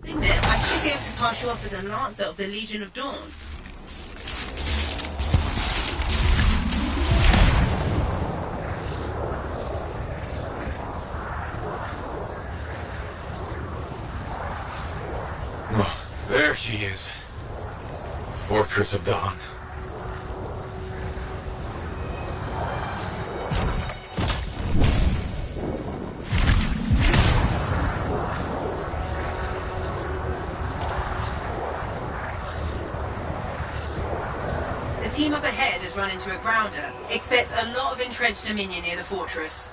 Signet, I should be able to pass you off as an answer of the Legion of Dawn. Oh, there she is. Fortress of Dawn. The team up ahead has run into a grounder. Expect a lot of entrenched Dominion near the fortress.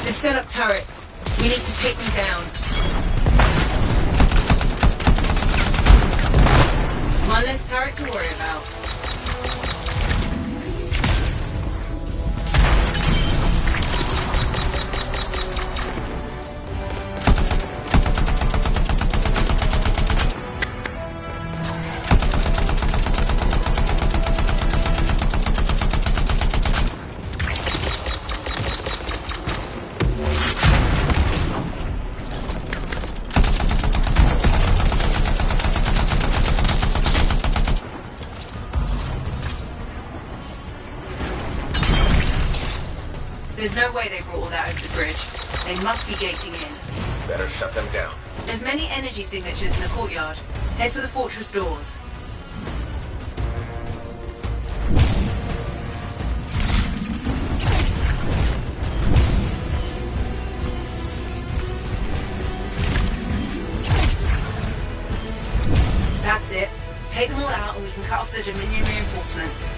They've set up turrets. We need to take them down. One less turret to worry about. There's no way they brought all that over the bridge. They must be gating in. Better shut them down. There's many energy signatures in the courtyard. Head for the fortress doors. That's it. Take them all out and we can cut off the Dominion reinforcements.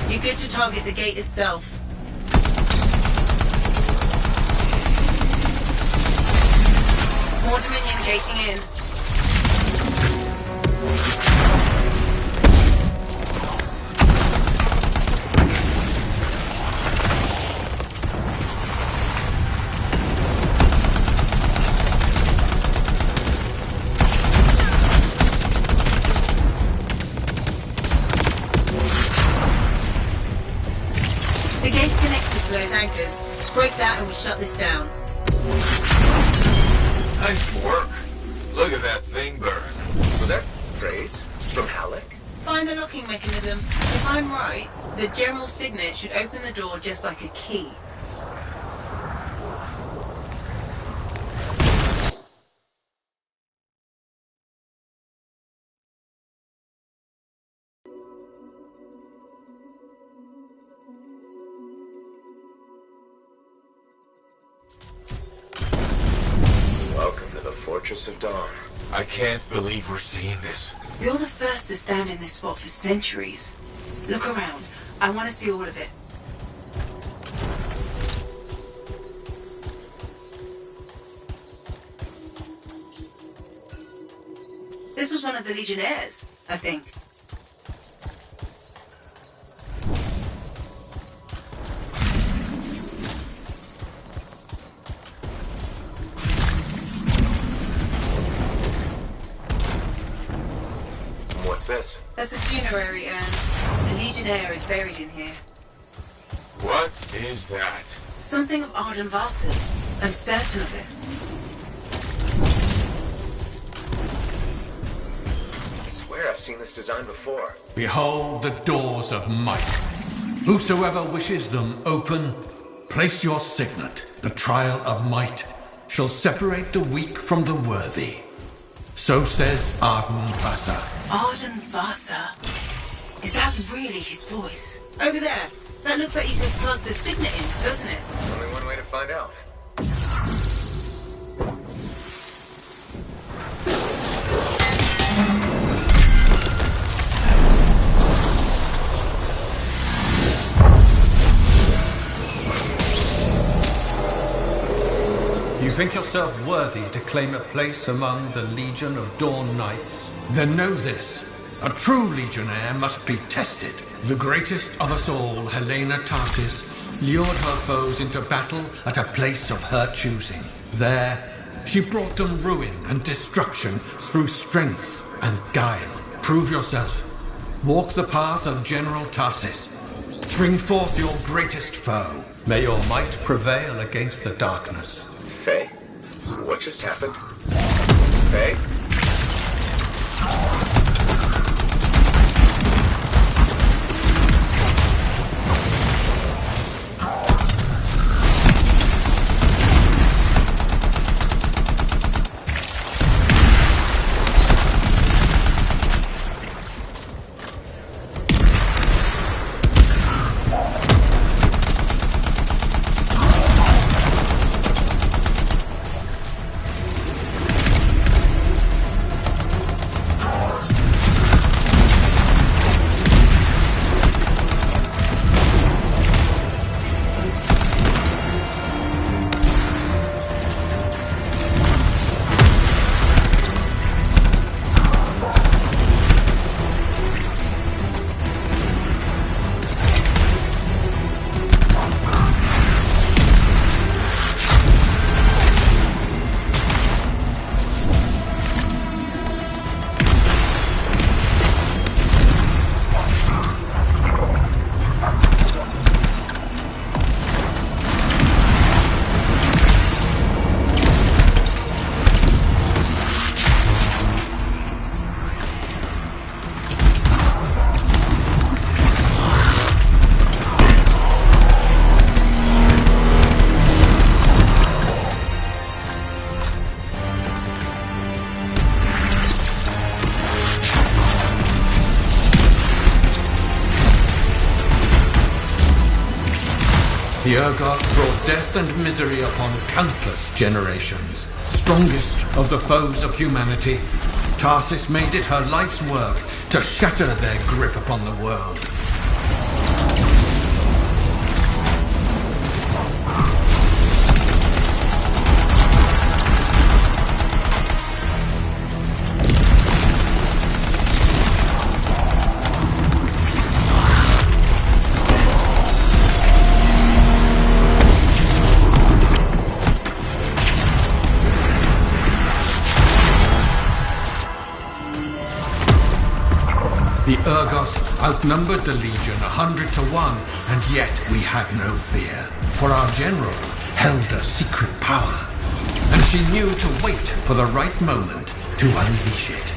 You're good to target the gate itself. More Dominion gating in. to those anchors. Break that and we shut this down. Nice work. Look at that thing burn. Was that praise from Halleck? Find the locking mechanism. If I'm right, the general signet should open the door just like a key. Welcome to the Fortress of Dawn. I can't believe we're seeing this. You're the first to stand in this spot for centuries. Look around. I want to see all of it. This was one of the Legionnaires, I think. What's this? That's a funerary urn. The Legionnaire is buried in here. What is that? Something of Arden Vasa's. I'm certain of it. I swear I've seen this design before. Behold the doors of might. Whosoever wishes them open, place your signet. The trial of might shall separate the weak from the worthy. So says Arden Vasa. Arden Vasa? Is that really his voice? Over there. That looks like you can plug the signet in, doesn't it? Only one way to find out. You think yourself worthy to claim a place among the Legion of Dawn Knights? Then know this. A true Legionnaire must be tested. The greatest of us all, Helena Tarsis, lured her foes into battle at a place of her choosing. There, she brought them ruin and destruction through strength and guile. Prove yourself. Walk the path of General Tarsis. Bring forth your greatest foe. May your might prevail against the darkness. Faye? What just happened? Faye? The Urgot brought death and misery upon countless generations. Strongest of the foes of humanity, Tarsis made it her life's work to shatter their grip upon the world. The Urgot Argos outnumbered the Legion 100 to 1, and yet we had no fear, for our general held a secret power, and she knew to wait for the right moment to unleash it.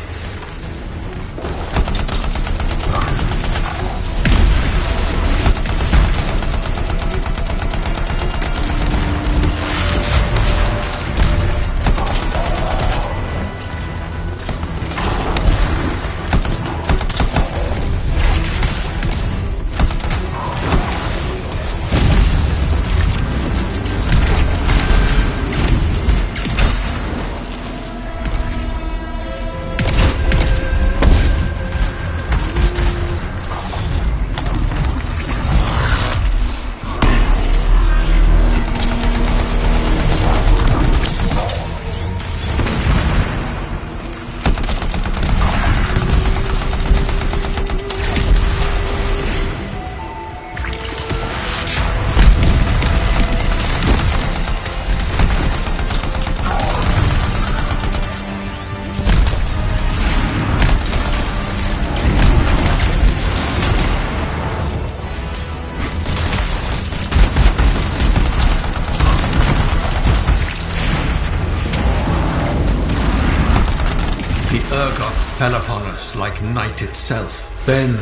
Fell upon us like night itself. Then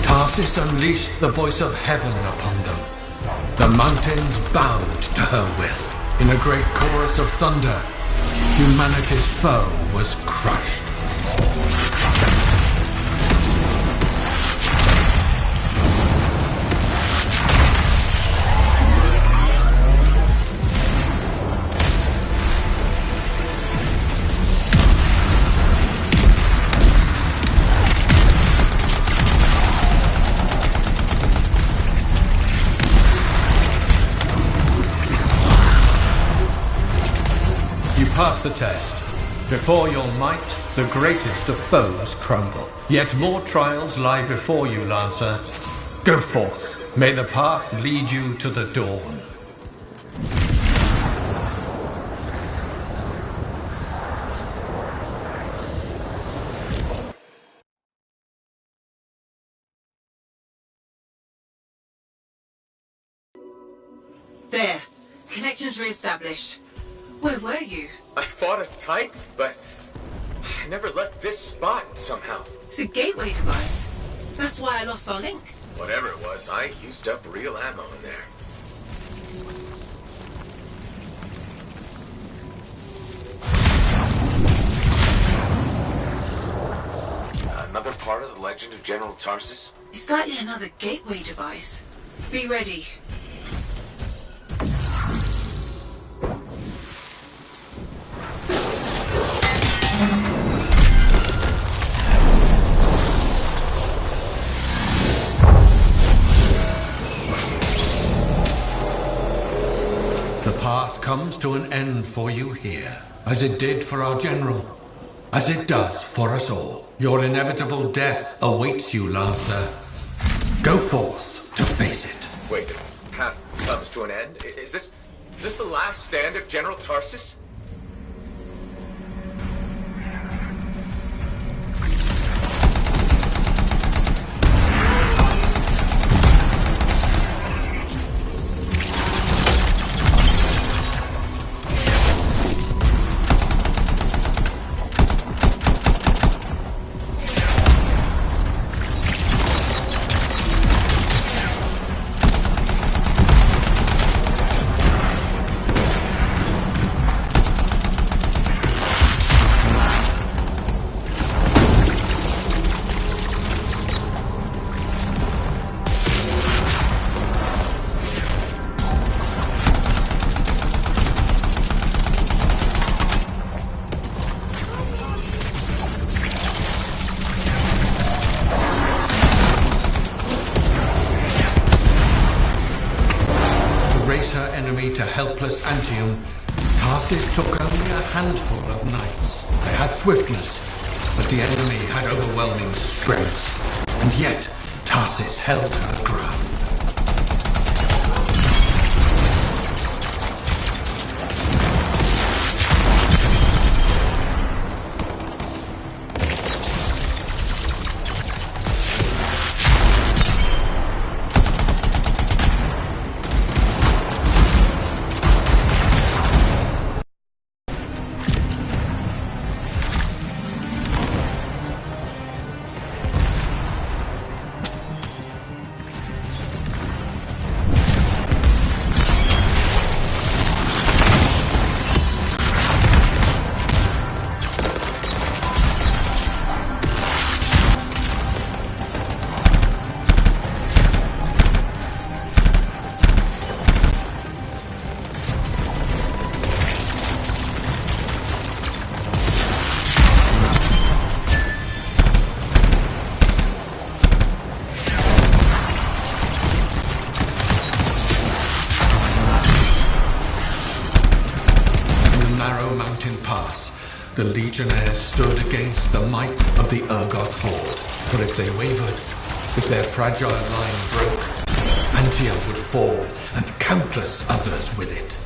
Tarsis unleashed the voice of heaven upon them. The mountains bowed to her will. In a great chorus of thunder, humanity's foe was crushed. Pass the test. Before your might, the greatest of foes crumble. Yet more trials lie before you, Lancer. Go forth. May the path lead you to the dawn. There. Connections re-established. Where were you? I fought a Titan, but I never left this spot somehow. It's a gateway device. That's why I lost our link. Whatever it was, I used up real ammo in there. Another part of the legend of General Tarsis? It's likely another gateway device. Be ready. The path comes to an end for you here, as it did for our general, as it does for us all. Your inevitable death awaits you, Lancer. Go forth to face it. Wait, the path comes to an end? Is this the last stand of General Tarsis? To helpless Antium, Tarsis took only a handful of knights. They had swiftness, but the enemy had overwhelming strength. And yet, Tarsis held her ground. the Legionnaires stood against the might of the Urgoth horde. For if they wavered, if their fragile line broke, Anthem would fall, and countless others with it.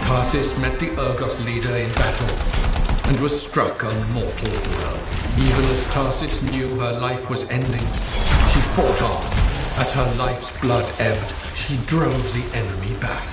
Tarsis met the Urgoth leader in battle, and was struck a mortal blow. Even as Tarsis knew her life was ending, she fought on. As her life's blood ebbed, she drove the enemy back.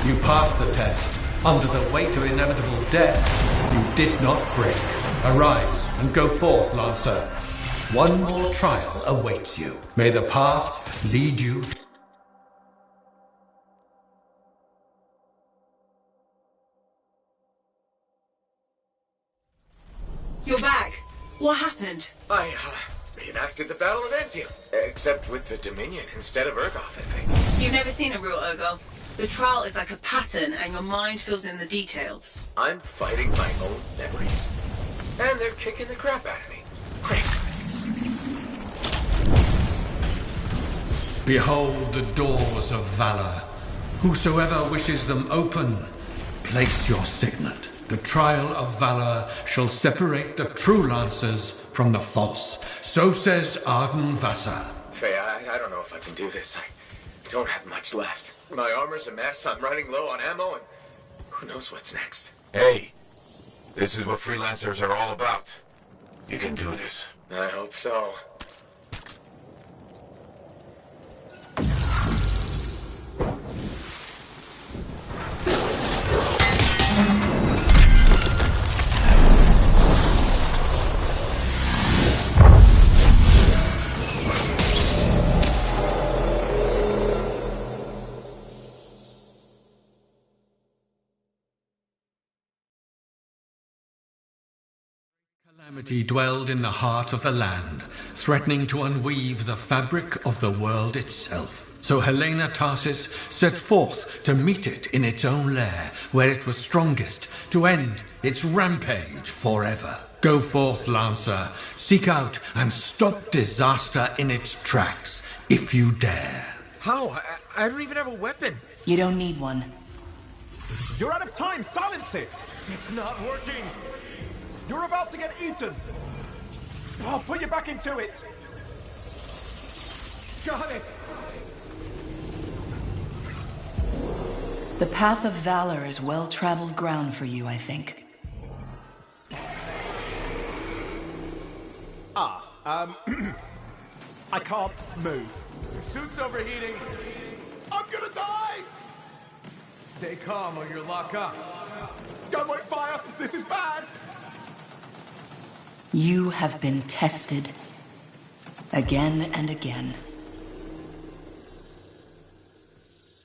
You passed the test. Under the weight of inevitable death, you did not break. Arise and go forth, Lancer. One more trial awaits you. May the path lead you. You're back. What happened? I reenacted the Battle of Anthem, except with the Dominion instead of Urgoth, I think. You've never seen a real Urgoth. The trial is like a pattern, and your mind fills in the details. I'm fighting my own memories, and they're kicking the crap out of me. Great. Behold the doors of valor. Whosoever wishes them open, place your signet. The trial of valor shall separate the true lancers from the false. So says Arden Vassa. Faye, I don't know if I can do this. I don't have much left. My armor's a mess, I'm running low on ammo, and who knows what's next. Hey, this is what freelancers are all about. You can do this. I hope so. Calamity dwelled in the heart of the land, threatening to unweave the fabric of the world itself. So Helena Tarsis set forth to meet it in its own lair, where it was strongest, to end its rampage forever. Go forth, Lancer, seek out and stop disaster in its tracks, if you dare. How? I don't even have a weapon. You don't need one. You're out of time! Silence it! It's not working! You're about to get eaten! I'll put you back into it! Got it! The path of valor is well-traveled ground for you, I think. I can't move. Your suit's overheating. I'm gonna die! Stay calm or you'll lock up. Don't wait fire! This is bad! You have been tested. Again and again.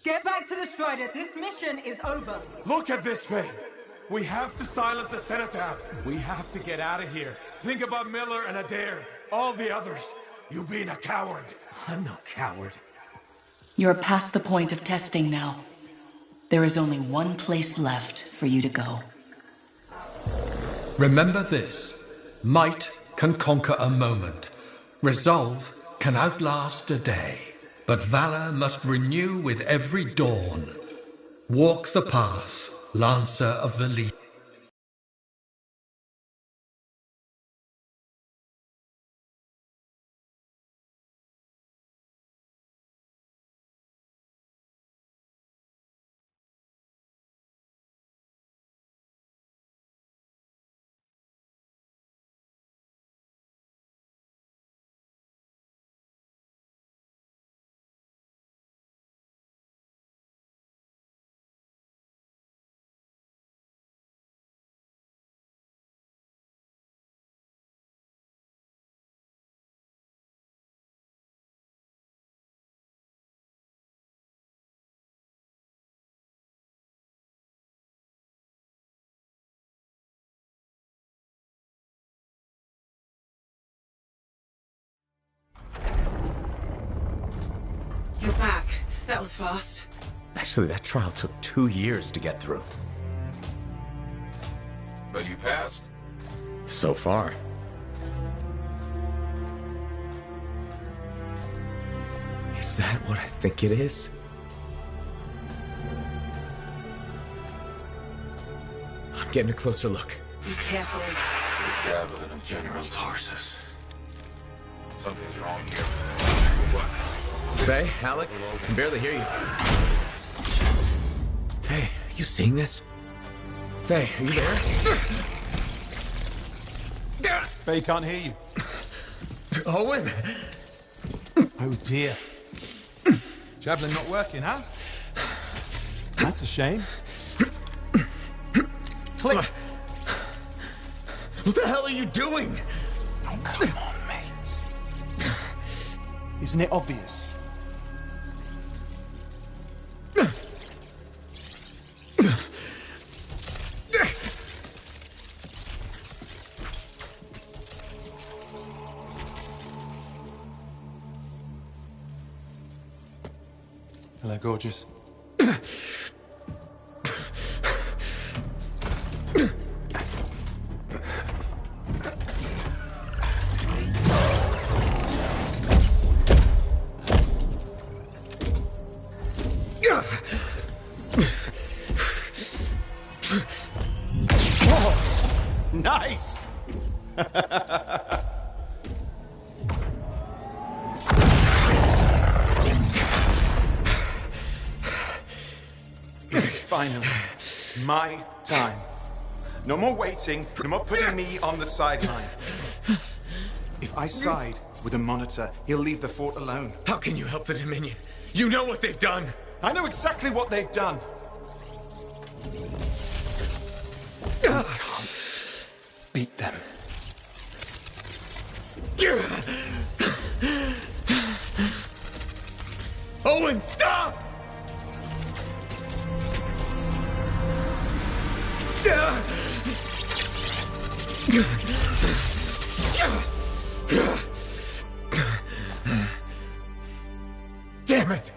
Get back to the Strider. This mission is over. Look at this thing! We have to silence the Cenotaph. We have to get out of here. Think about Miller and Adair. All the others. You being a coward. I'm no coward. You're past the point of testing now. There is only one place left for you to go. Remember this. Might can conquer a moment. Resolve can outlast a day. But valor must renew with every dawn. Walk the path, Lancer of the Legion. You're back. That was fast. Actually, that trial took 2 years to get through. But you passed. So far. Is that what I think it is? I'm getting a closer look. Be careful. The javelin of General Tarsus. Something's wrong here. What? Faye, Alec, I can barely hear you. Faye, you seeing this? Faye, are you there? Faye can't hear you. Owen! Oh dear. Javelin not working, huh? That's a shame. Click. What the hell are you doing? Oh, come on, mate. Isn't it obvious? Hello, gorgeous. Nice! It's finally my time. No more waiting, no more putting me on the sideline. If I side with the Monitor, he'll leave the fort alone. How can you help the Dominion? You know what they've done! I know exactly what they've done. I can't beat them. Owen, stop! Damn it!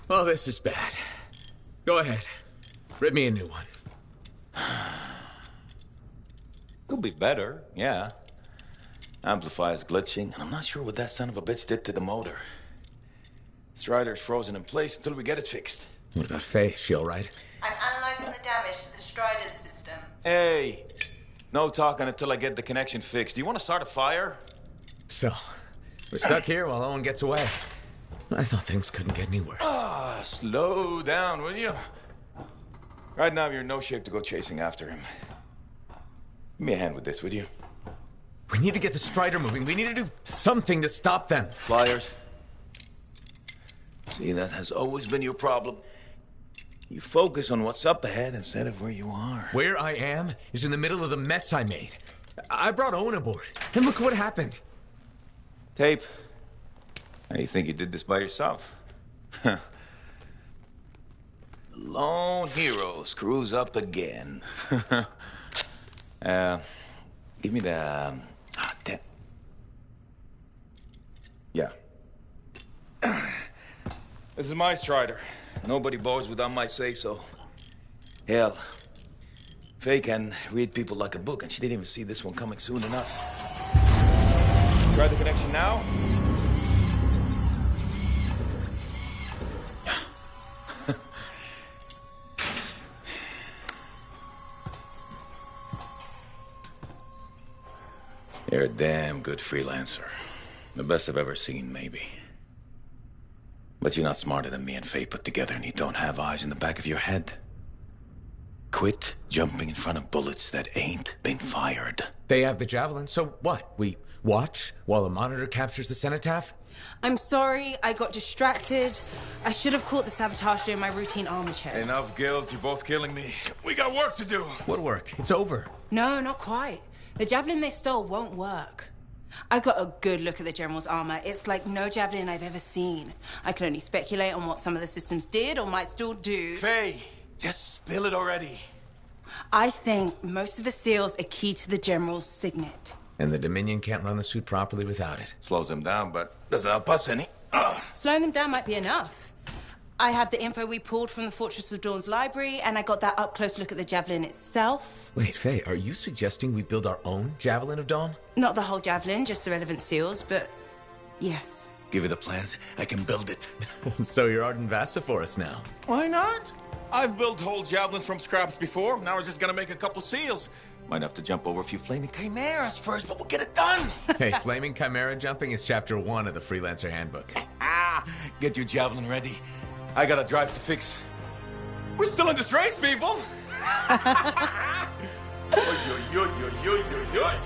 Oh, this is bad. Go ahead. Rip me a new one. Could be better, yeah. Amplifier's glitching, and I'm not sure what that son of a bitch did to the motor. Strider's frozen in place until we get it fixed. What about Faith? She all right? I'm analyzing the damage to the Strider's system. Hey, no talking until I get the connection fixed. Do you want to start a fire? So, we're stuck here while Owen gets away. I thought things couldn't get any worse. Slow down, will you? Right now, you're in no shape to go chasing after him. Give me a hand with this, would you? We need to get the Strider moving. We need to do something to stop them. Flyers. See, that has always been your problem. You focus on what's up ahead instead of where you are. Where I am is in the middle of the mess I made. I brought Owen aboard, and look what happened. Tape. How you think you did this by yourself? Lone hero screws up again. Give me the... damn. Yeah. This is my Strider. Nobody boards without my say-so. Hell, Faye can read people like a book, and she didn't even see this one coming soon enough. Try the connection now. You're a damn good freelancer. The best I've ever seen, maybe. But you're not smarter than me and Faye put together, and you don't have eyes in the back of your head. Quit jumping in front of bullets that ain't been fired. They have the javelin, so what? We watch while the monitor captures the cenotaph? I'm sorry, I got distracted. I should have caught the sabotage during my routine armor checks. Enough guilt, you're both killing me. We got work to do. What work? It's over. No, not quite. The javelin they stole won't work. I got a good look at the General's armor. It's like no javelin I've ever seen. I can only speculate on what some of the systems did or might still do. Faye, just spill it already. I think most of the seals are key to the General's signet. And the Dominion can't run the suit properly without it. Slows them down, but doesn't help us any. Slowing them down might be enough. I have the info we pulled from the Fortress of Dawn's library, and I got that up-close look at the Javelin itself. Wait, Faye, are you suggesting we build our own Javelin of Dawn? Not the whole Javelin, just the relevant seals, but yes. Give me the plans, I can build it. So you're Arden Vassa for us now. Why not? I've built whole javelins from scraps before. Now we're just gonna make a couple seals. Might have to jump over a few flaming chimeras first, but we'll get it done. Hey, flaming chimera jumping is chapter 1 of the Freelancer Handbook. Get your javelin ready. I got a drive to fix. We're still in this race, people. Oy, oy, oy, oy, oy, oy, oy.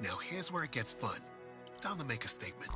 Now here's where it gets fun. Time to make a statement.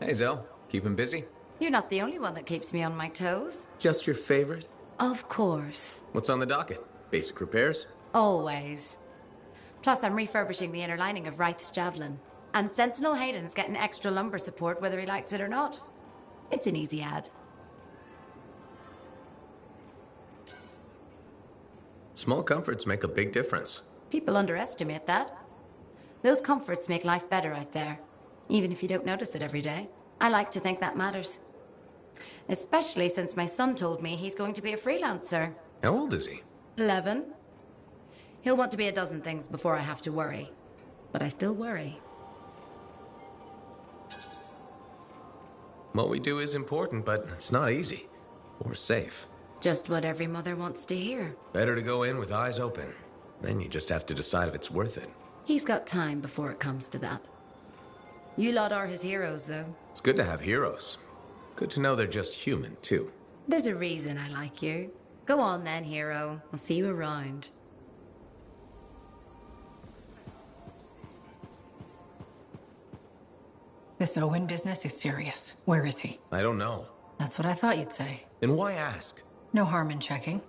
Hey, Zell. Keeping busy? You're not the only one that keeps me on my toes. Just your favorite? Of course. What's on the docket? Basic repairs? Always. Plus, I'm refurbishing the inner lining of Wraith's javelin. And Sentinel Hayden's getting extra lumbar support whether he likes it or not. It's an easy ad. Small comforts make a big difference. People underestimate that. Those comforts make life better out there, even if you don't notice it every day. I like to think that matters. Especially since my son told me he's going to be a freelancer. How old is he? 11. He'll want to be a dozen things before I have to worry. But I still worry. What we do is important, but it's not easy. Or safe. Just what every mother wants to hear. Better to go in with eyes open. Then you just have to decide if it's worth it. He's got time before it comes to that. You lot are his heroes, though. It's good to have heroes. Good to know they're just human, too. There's a reason I like you. Go on then, hero. I'll see you around. This Owen business is serious. Where is he? I don't know. That's what I thought you'd say. And why ask? No harm in checking.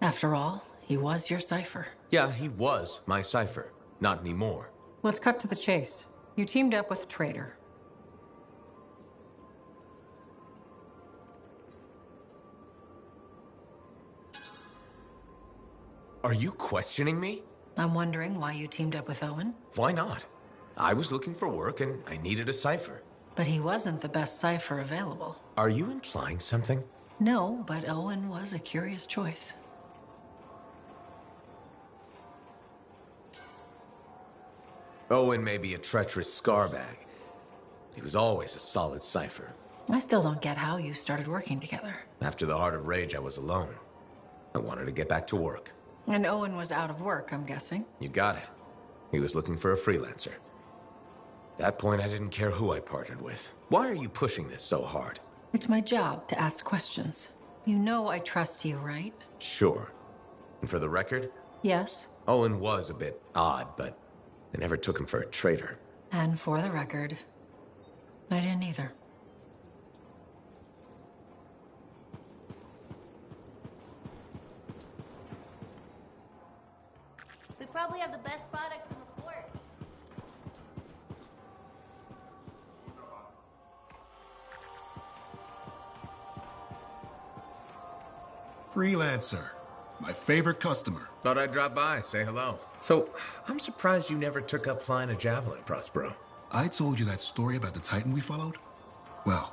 After all, he was your cipher. Yeah, he was my cipher. Not anymore. Let's cut to the chase. You teamed up with a traitor. Are you questioning me? I'm wondering why you teamed up with Owen. Why not? I was looking for work and I needed a cipher. But he wasn't the best cipher available. Are you implying something? No, but Owen was a curious choice. Owen may be a treacherous scarbag. He was always a solid cipher. I still don't get how you started working together. After the Heart of Rage, I was alone. I wanted to get back to work. And Owen was out of work, I'm guessing. You got it. He was looking for a freelancer. At that point, I didn't care who I partnered with. Why are you pushing this so hard? It's my job to ask questions. You know I trust you, right? Sure. And for the record? Yes. Owen was a bit odd, but I never took him for a traitor. And for the record, I didn't either. We probably have the best products in the port. Freelancer. My favorite customer. Thought I'd drop by, say hello. So, I'm surprised you never took up flying a javelin, Prospero. I told you that story about the Titan we followed? Well,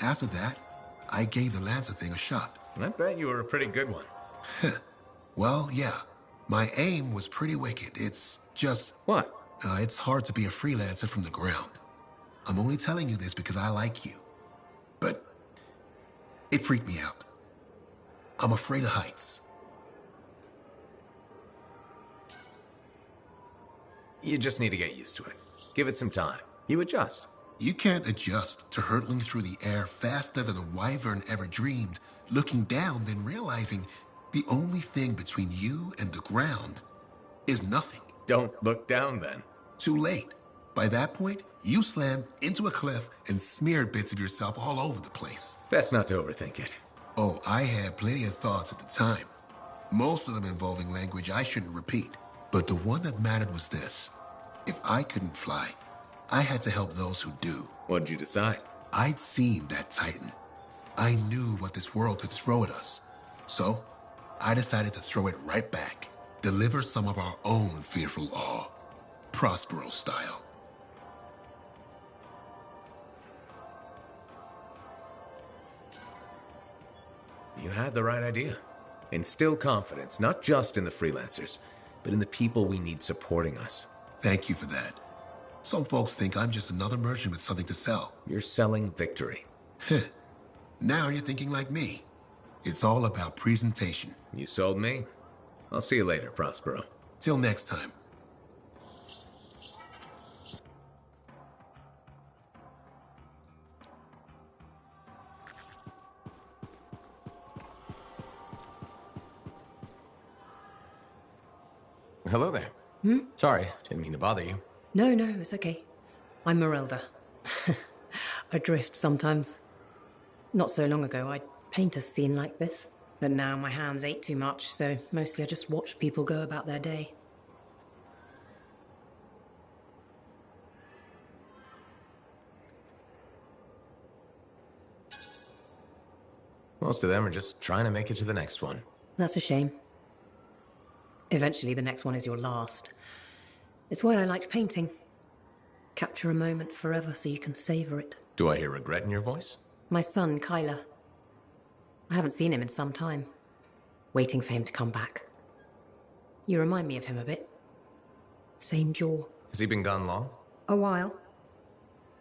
after that, I gave the Lancer thing a shot. I bet you were a pretty good one. Well, yeah. My aim was pretty wicked. It's just... What? It's hard to be a freelancer from the ground. I'm only telling you this because I like you. But it freaked me out. I'm afraid of heights. You just need to get used to it. Give it some time. You adjust. You can't adjust to hurtling through the air faster than a wyvern ever dreamed, looking down, then realizing the only thing between you and the ground is nothing. Don't look down, then. Too late. By that point, you slammed into a cliff and smeared bits of yourself all over the place. Best not to overthink it. Oh, I had plenty of thoughts at the time. Most of them involving language I shouldn't repeat. But the one that mattered was this. If I couldn't fly, I had to help those who do. What'd you decide? I'd seen that Titan. I knew what this world could throw at us. So, I decided to throw it right back. Deliver some of our own fearful awe. Prospero style. You had the right idea. Instill confidence, not just in the freelancers, but in the people we need supporting us. Thank you for that. Some folks think I'm just another merchant with something to sell. You're selling victory. Now you're thinking like me. It's all about presentation. You sold me. I'll see you later, Prospero. Till next time. Hello there. Sorry, didn't mean to bother you. No, it's okay. I'm Merelda. adrift sometimes. Not so long ago, I'd paint a scene like this. But now my hands ache too much, so mostly I just watch people go about their day. Most of them are just trying to make it to the next one. That's a shame. Eventually, the next one is your last. It's why I liked painting. Capture a moment forever so you can savor it. Do I hear regret in your voice? My son, Kyler. I haven't seen him in some time. Waiting for him to come back. You remind me of him a bit. Same jaw. Has he been gone long? A while.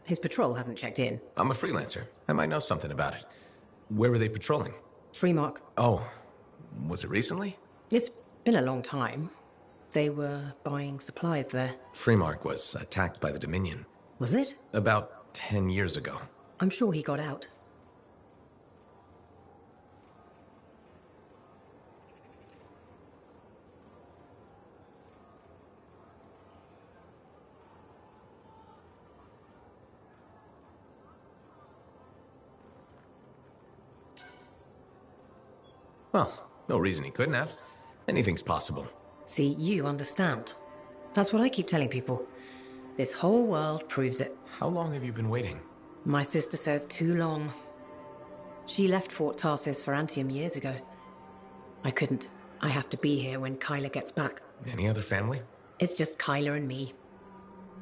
His patrol hasn't checked in. I'm a freelancer. I might know something about it. Where were they patrolling? Freemark. Oh, was it recently? It's been a long time. They were buying supplies there. Freemark was attacked by the Dominion. Was it? About 10 years ago. I'm sure he got out. Well, no reason he couldn't have. Anything's possible. See, you understand. That's what I keep telling people. This whole world proves it. How long have you been waiting? My sister says too long. She left Fort Tarsis for Anthem years ago. I couldn't. I have to be here when Kyler gets back. Any other family? It's just Kyler and me.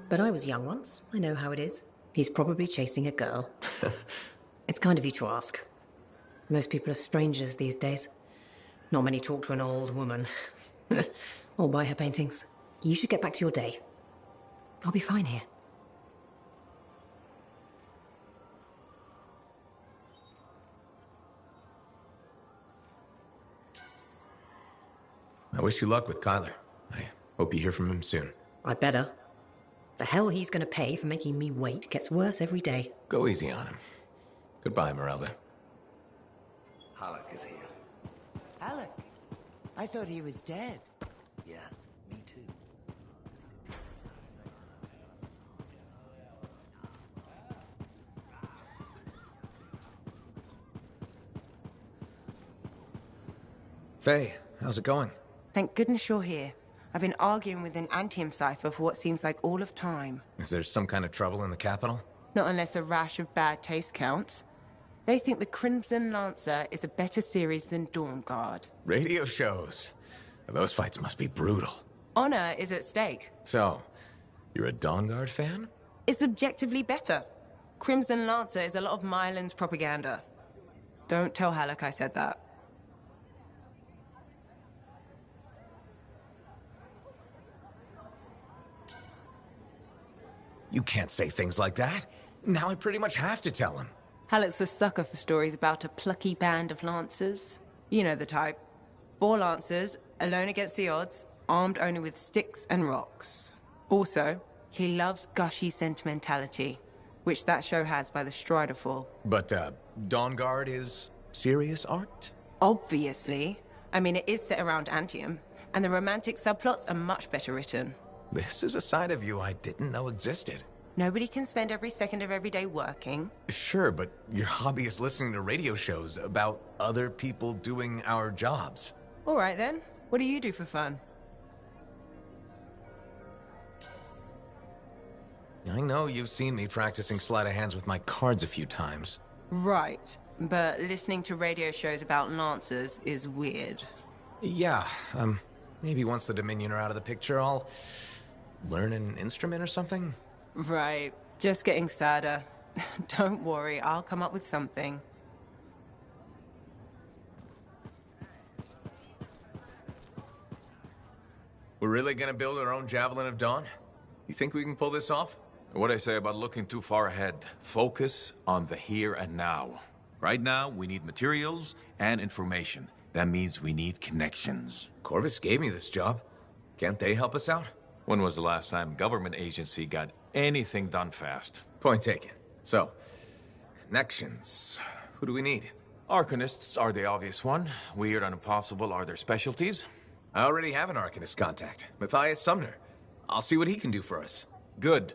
But I was young once. I know how it is. He's probably chasing a girl. It's kind of you to ask. Most people are strangers these days. Not many talk to an old woman. Or buy her paintings. You should get back to your day. I'll be fine here. I wish you luck with Kyler. I hope you hear from him soon. I'd better. The hell he's gonna pay for making me wait gets worse every day. Go easy on him. Goodbye, Merelda. Halleck is here. Halleck? I thought he was dead. Yeah, me too. Faye, how's it going? Thank goodness you're here. I've been arguing with an Anthem cipher for what seems like all of time. Is there some kind of trouble in the capital? Not unless a rash of bad taste counts. They think the Crimson Lancer is a better series than Dawn Guard. Radio shows. Those fights must be brutal. Honor is at stake. So, you're a Dawn Guard fan? It's objectively better. Crimson Lancer is a lot of Mylan's propaganda. Don't tell Halleck I said that. You can't say things like that. Now I pretty much have to tell him. Halleck's a sucker for stories about a plucky band of lancers. You know the type. 4 lancers, alone against the odds, armed only with sticks and rocks. Also, he loves gushy sentimentality, which that show has by the Strider Fall. But, Dawn Guard is serious art? Obviously. I mean, it is set around Anthem, and the romantic subplots are much better written. This is a side of you I didn't know existed. Nobody can spend every second of every day working. Sure, but your hobby is listening to radio shows about other people doing our jobs. All right, then. What do you do for fun? I know you've seen me practicing sleight of hands with my cards a few times. Right. But listening to radio shows about lancers is weird. Yeah, maybe once the Dominion are out of the picture, I'll learn an instrument or something? Right. Just getting sadder. Don't worry, I'll come up with something. We're really gonna build our own Javelin of Dawn? You think we can pull this off? What I say about looking too far ahead. Focus on the here and now. Right now, we need materials and information. That means we need connections. Corvus gave me this job. Can't they help us out? When was the last time government agency got anything done fast? Point taken. So, connections. Who do we need? Arcanists are the obvious one. Weird and impossible are their specialties. I already have an Arcanist contact, Matthias Sumner. I'll see what he can do for us. Good.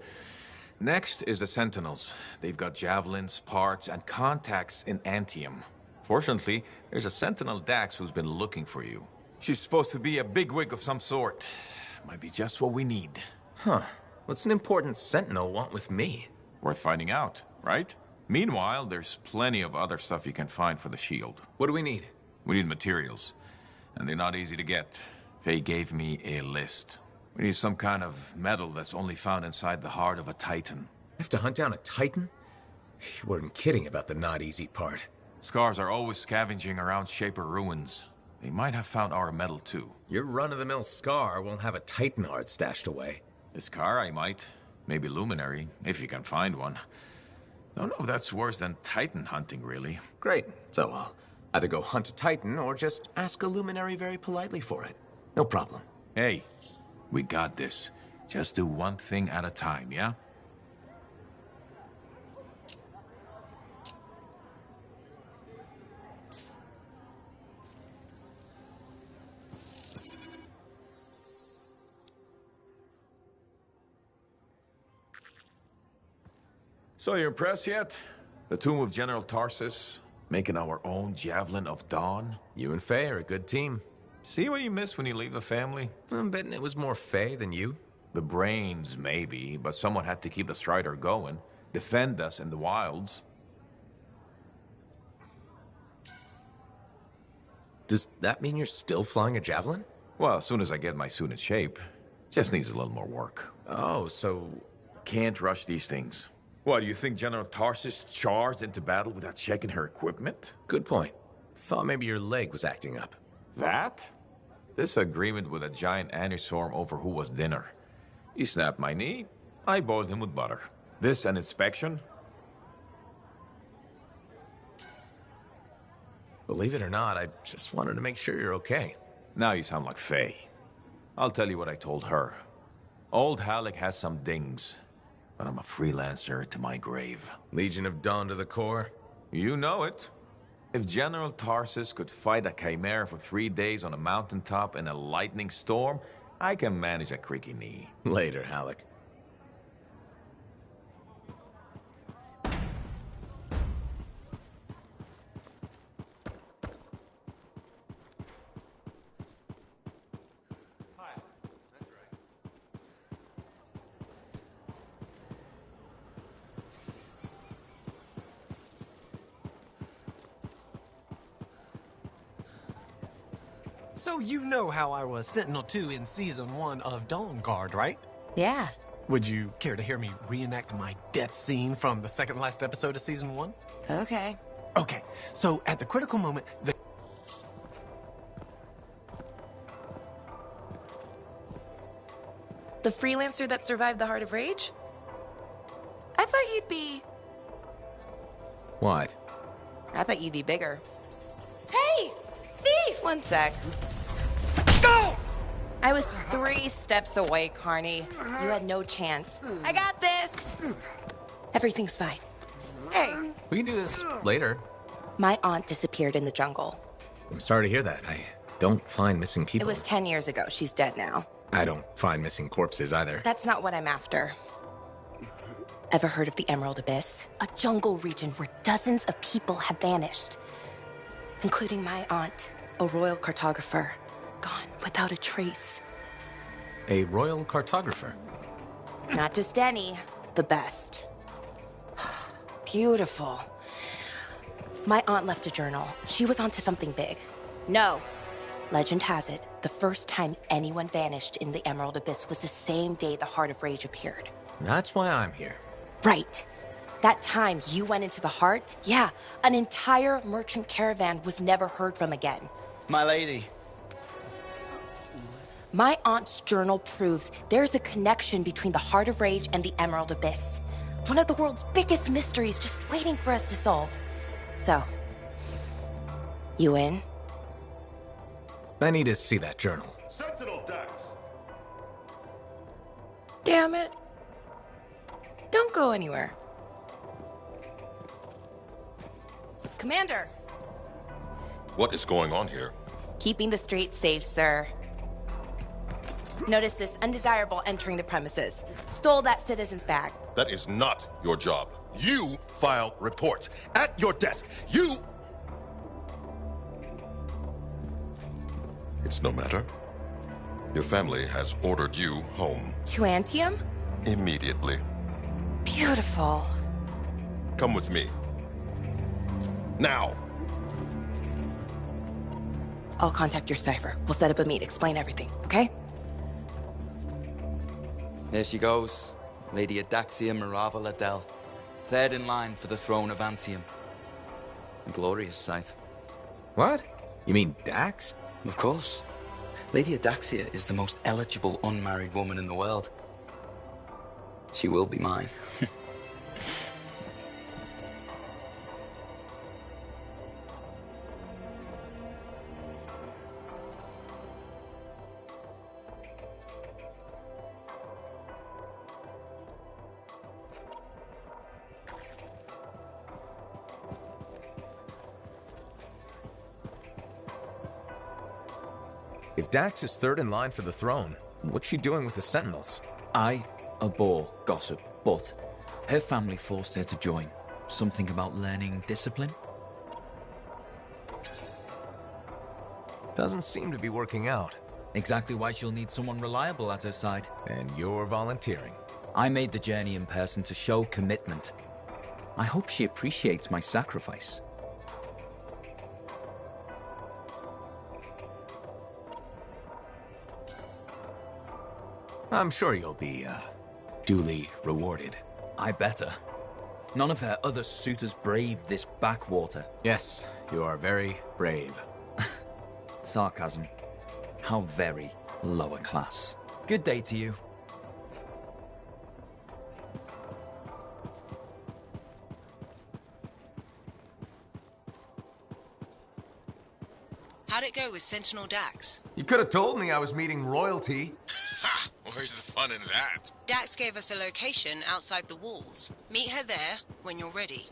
Next is the Sentinels. They've got javelins, parts, and contacts in Anthem. Fortunately, there's a Sentinel Dax who's been looking for you. She's supposed to be a bigwig of some sort. Might be just what we need. Huh. What's an important Sentinel want with me? Worth finding out, right? Meanwhile, there's plenty of other stuff you can find for the shield. What do we need? We need materials, and they're not easy to get. Faye gave me a list. We need some kind of metal that's only found inside the heart of a Titan. Have to hunt down a Titan? You weren't kidding about the not easy part. Scars are always scavenging around Shaper ruins. They might have found our metal too. Your run-of-the-mill Scar won't have a Titan heart stashed away. The Scar I might. Maybe Luminary, if you can find one. Don't know if that's worse than Titan hunting, really. Great. So I'll either go hunt a Titan or just ask a Luminary very politely for it. No problem. Hey, we got this. Just do one thing at a time, yeah? So you impressed yet? The tomb of General Tarsus, making our own Javelin of Dawn? You and Faye are a good team. See what you miss when you leave the family? I'm betting it was more Faye than you. The brains, maybe, but someone had to keep the Strider going. Defend us in the wilds. Does that mean you're still flying a Javelin? Well, as soon as I get my suit in shape. Just needs a little more work. Oh, so... Can't rush these things. What, do you think General Tarsus charged into battle without checking her equipment? Good point. Thought maybe your leg was acting up. That? Disagreement with a giant anissorm over who was dinner. He snapped my knee, I boiled him with butter. This an inspection? Believe it or not, I just wanted to make sure you're okay. Now you sound like Faye. I'll tell you what I told her. Old Halleck has some dings, but I'm a freelancer to my grave. Legion of Dawn to the core? You know it. If General Tarsus could fight a chimera for 3 days on a mountaintop in a lightning storm, I can manage a creaky knee. Later, Halleck. So you know how I was Sentinel 2 in Season 1 of Dawn Guard, right? Yeah. Would you care to hear me reenact my death scene from the second last episode of Season 1? Okay. Okay, so at the critical moment, The freelancer that survived the Heart of Rage? I thought you'd be... What? I thought you'd be bigger. Hey! Thief! One sec. Go! I was 3 steps away, Carney. You had no chance. I got this! Everything's fine. Hey! We can do this later. My aunt disappeared in the jungle. I'm sorry to hear that. I don't find missing people. It was 10 years ago. She's dead now. I don't find missing corpses either. That's not what I'm after. Ever heard of the Emerald Abyss? A jungle region where dozens of people have vanished. Including my aunt, a royal cartographer. Gone without a trace. A royal cartographer? Not just any, the best. Beautiful. My aunt left a journal. She was onto something big. No. Legend has it, the first time anyone vanished in the Emerald Abyss was the same day the Heart of Rage appeared. That's why I'm here. Right. That time you went into the Heart, yeah, an entire merchant caravan was never heard from again. My lady. My aunt's journal proves there's a connection between the Heart of Rage and the Emerald Abyss. One of the world's biggest mysteries just waiting for us to solve. So, you in? I need to see that journal. Sentinel Dax. Damn it. Don't go anywhere. Commander! What is going on here? Keeping the streets safe, sir. Notice this undesirable entering the premises. Stole that citizen's bag. That is not your job. You file reports. At your desk, you... It's no matter. Your family has ordered you home. To Anthem? Immediately. Beautiful. Come with me. Now! I'll contact your cipher. We'll set up a meet, explain everything, okay? There she goes. Lady Adaxia Mirava Ladell. Third in line for the throne of Anthem. A glorious sight. What? You mean Dax? Of course. Lady Adaxia is the most eligible unmarried woman in the world. She will be mine. If Dax is third in line for the throne, what's she doing with the Sentinels? I abhor gossip, but her family forced her to join. Something about learning discipline? Doesn't seem to be working out. Exactly why she'll need someone reliable at her side. And you're volunteering. I made the journey in person to show commitment. I hope she appreciates my sacrifice. I'm sure you'll be, duly rewarded. I better. None of her other suitors braved this backwater. Yes, you are very brave. Sarcasm. How very lower class. Good day to you. How'd it go with Sentinel Dax? You could have told me I was meeting royalty. Where's the fun in that? Dax gave us a location outside the walls. Meet her there when you're ready.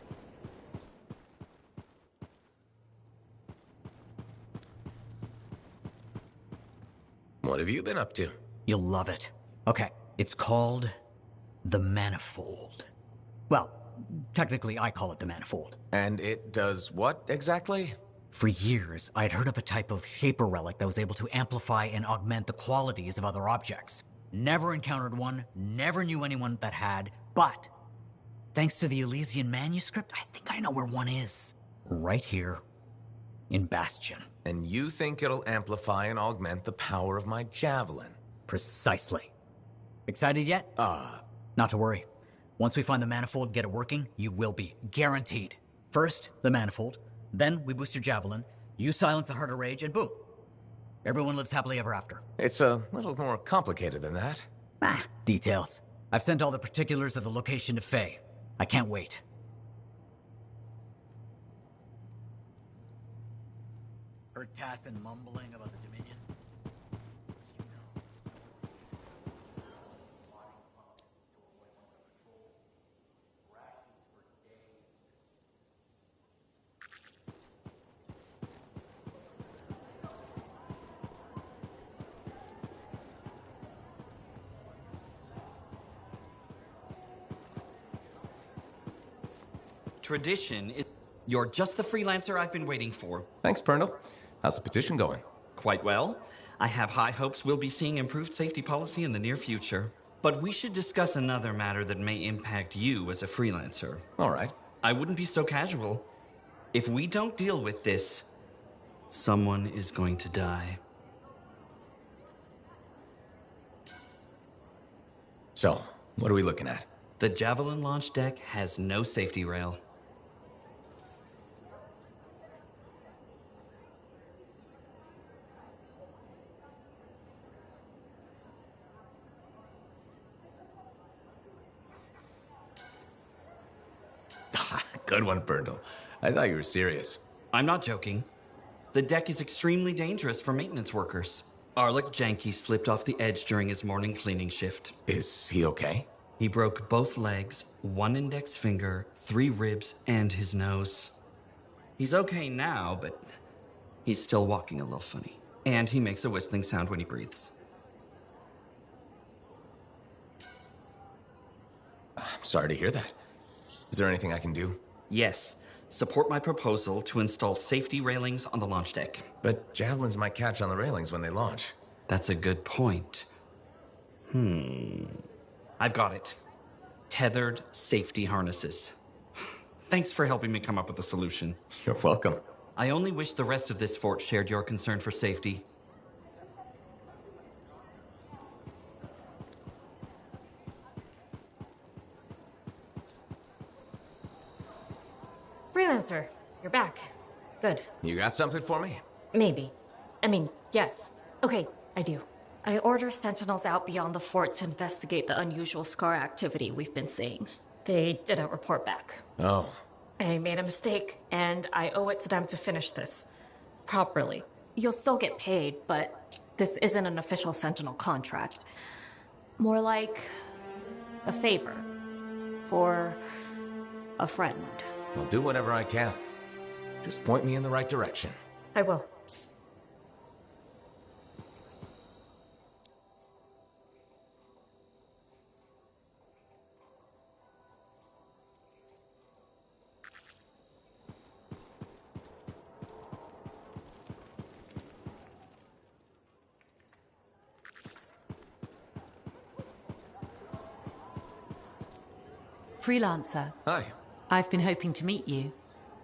What have you been up to? You'll love it. Okay, it's called the Manifold. Well, technically I call it the Manifold. And it does what exactly? For years, I'd heard of a type of Shaper relic that was able to amplify and augment the qualities of other objects. Never encountered one, never knew anyone that had, but thanks to the Elysian manuscript, I think I know where one is. Right here in Bastion. And you think it'll amplify and augment the power of my javelin? Precisely. Excited yet? Not to worry. Once we find the Manifold, get it working, you will be. Guaranteed. First, the Manifold. Then we boost your javelin, you silence the Heart of Rage, and boom. Everyone lives happily ever after. It's a little more complicated than that. Details. I've sent all the particulars of the location to Faye. I can't wait. Heard Tassin mumbling about the Dominion? Tradition is... You're just the freelancer I've been waiting for. Thanks, Pernal. How's the petition going? Quite well. I have high hopes we'll be seeing improved safety policy in the near future. But we should discuss another matter that may impact you as a freelancer. All right. I wouldn't be so casual. If we don't deal with this, someone is going to die. So, what are we looking at? The Javelin launch deck has no safety rail. Good one, Berndl. I thought you were serious. I'm not joking. The deck is extremely dangerous for maintenance workers. Arlik Janke slipped off the edge during his morning cleaning shift. Is he okay? He broke both legs, one index finger, 3 ribs, and his nose. He's okay now, but he's still walking a little funny. And he makes a whistling sound when he breathes. I'm sorry to hear that. Is there anything I can do? Yes. Support my proposal to install safety railings on the launch deck. But javelins might catch on the railings when they launch. That's a good point. I've got it. Tethered safety harnesses. Thanks for helping me come up with a solution. You're welcome. I only wish the rest of this fort shared your concern for safety. Freelancer, you're back. Good. You got something for me? Maybe. I mean, yes. Okay, I do. I order sentinels out beyond the fort to investigate the unusual Scar activity we've been seeing. They didn't report back. Oh. I made a mistake, and I owe it to them to finish this properly. You'll still get paid, but this isn't an official sentinel contract. More like a favor for a friend. I'll do whatever I can. Just point me in the right direction. I will. Freelancer. Hi. I've been hoping to meet you.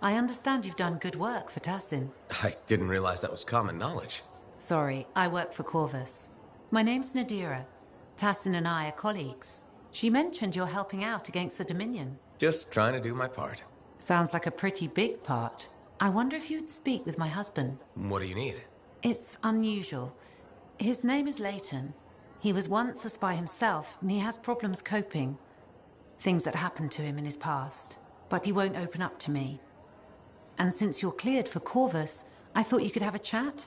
I understand you've done good work for Tassin. I didn't realize that was common knowledge. Sorry, I work for Corvus. My name's Nadira. Tassin and I are colleagues. She mentioned you're helping out against the Dominion. Just trying to do my part. Sounds like a pretty big part. I wonder if you'd speak with my husband. What do you need? It's unusual. His name is Leighton. He was once a spy himself, and he has problems coping. Things that happened to him in his past. But he won't open up to me. And since you're cleared for Corvus, I thought you could have a chat.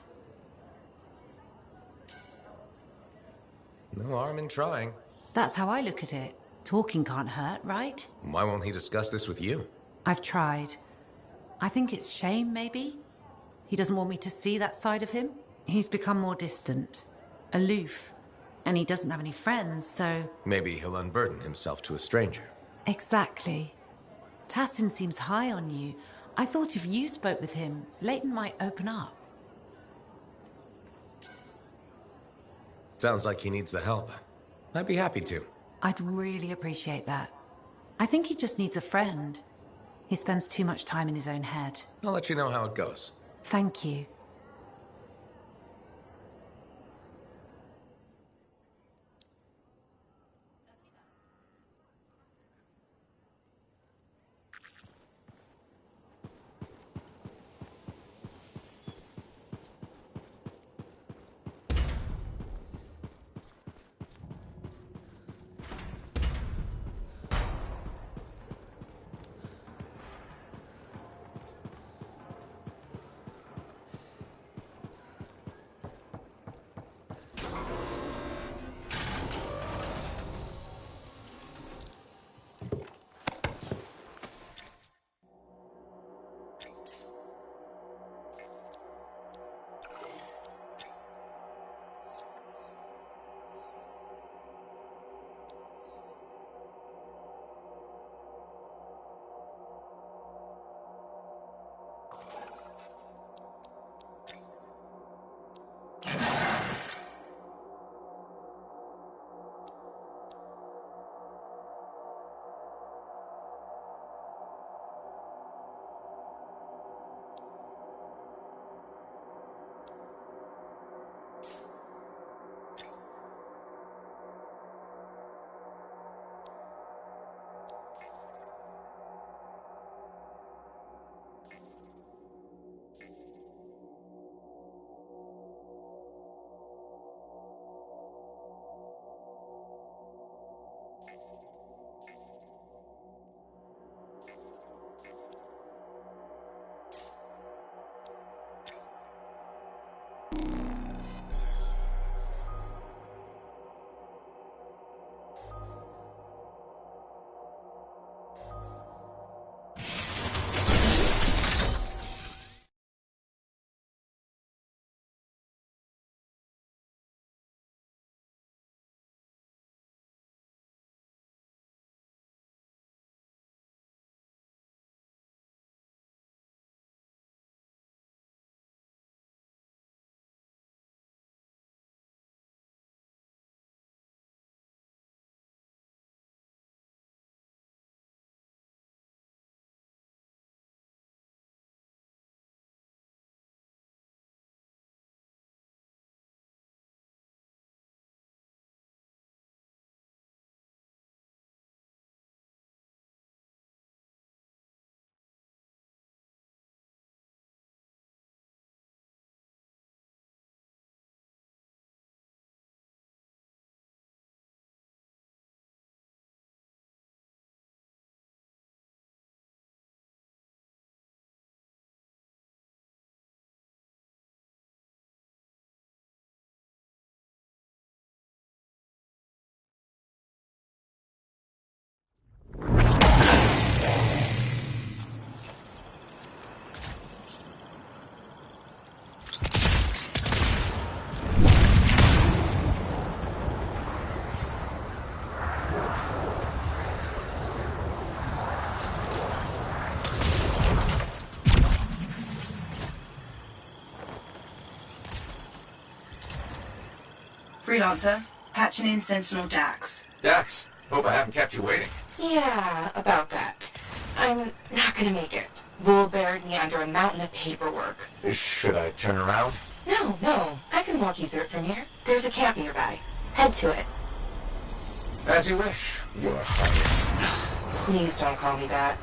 No harm in trying. That's how I look at it. Talking can't hurt, right? Why won't he discuss this with you? I've tried. I think it's shame, maybe? He doesn't want me to see that side of him. He's become more distant, aloof, and he doesn't have any friends, so... Maybe he'll unburden himself to a stranger. Exactly. Tassin seems high on you. I thought if you spoke with him, Leighton might open up. Sounds like he needs the help. I'd be happy to. I'd really appreciate that. I think he just needs a friend. He spends too much time in his own head. I'll let you know how it goes. Thank you. Freelancer, patching in Sentinel Dax. Dax, hope I haven't kept you waiting. Yeah, about that. I'm not gonna make it. Bull buried me under a mountain of paperwork. Should I turn around? No. I can walk you through it from here. There's a camp nearby. Head to it. As you wish, Your Highness. Please don't call me that.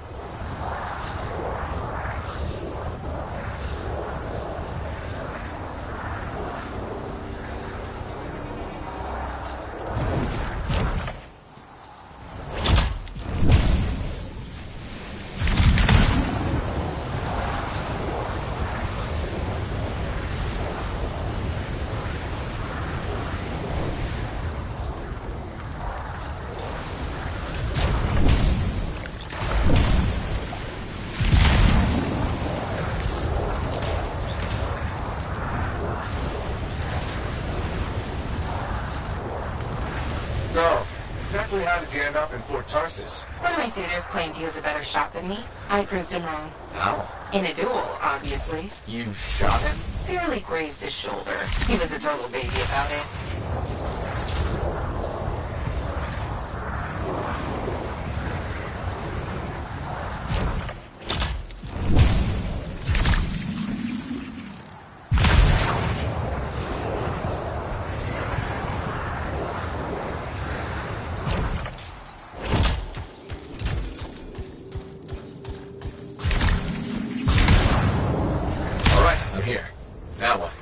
So, exactly how did you end up in Fort Tarsus? One of my suitors claimed he was a better shot than me. I proved him wrong. How? In a duel, obviously. You shot him? Barely grazed his shoulder. He was a total baby about it. Here. Now what?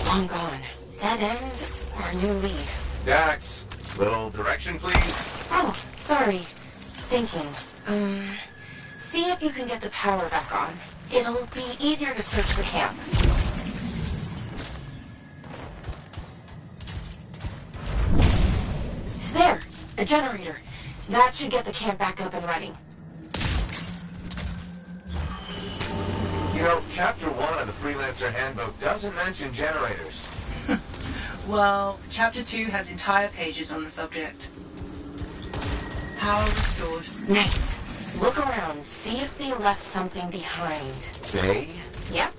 Long gone. Dead end or new lead? Dax, little direction, please. Oh, sorry. Thinking. See if you can get the power back on. It'll be easier to search the camp. There! The generator. That should get the camp back up and running. You know, Chapter 1 of the Freelancer Handbook doesn't mention generators. Well, Chapter 2 has entire pages on the subject. Power restored. Nice. Look around. See if they left something behind. They? Yep.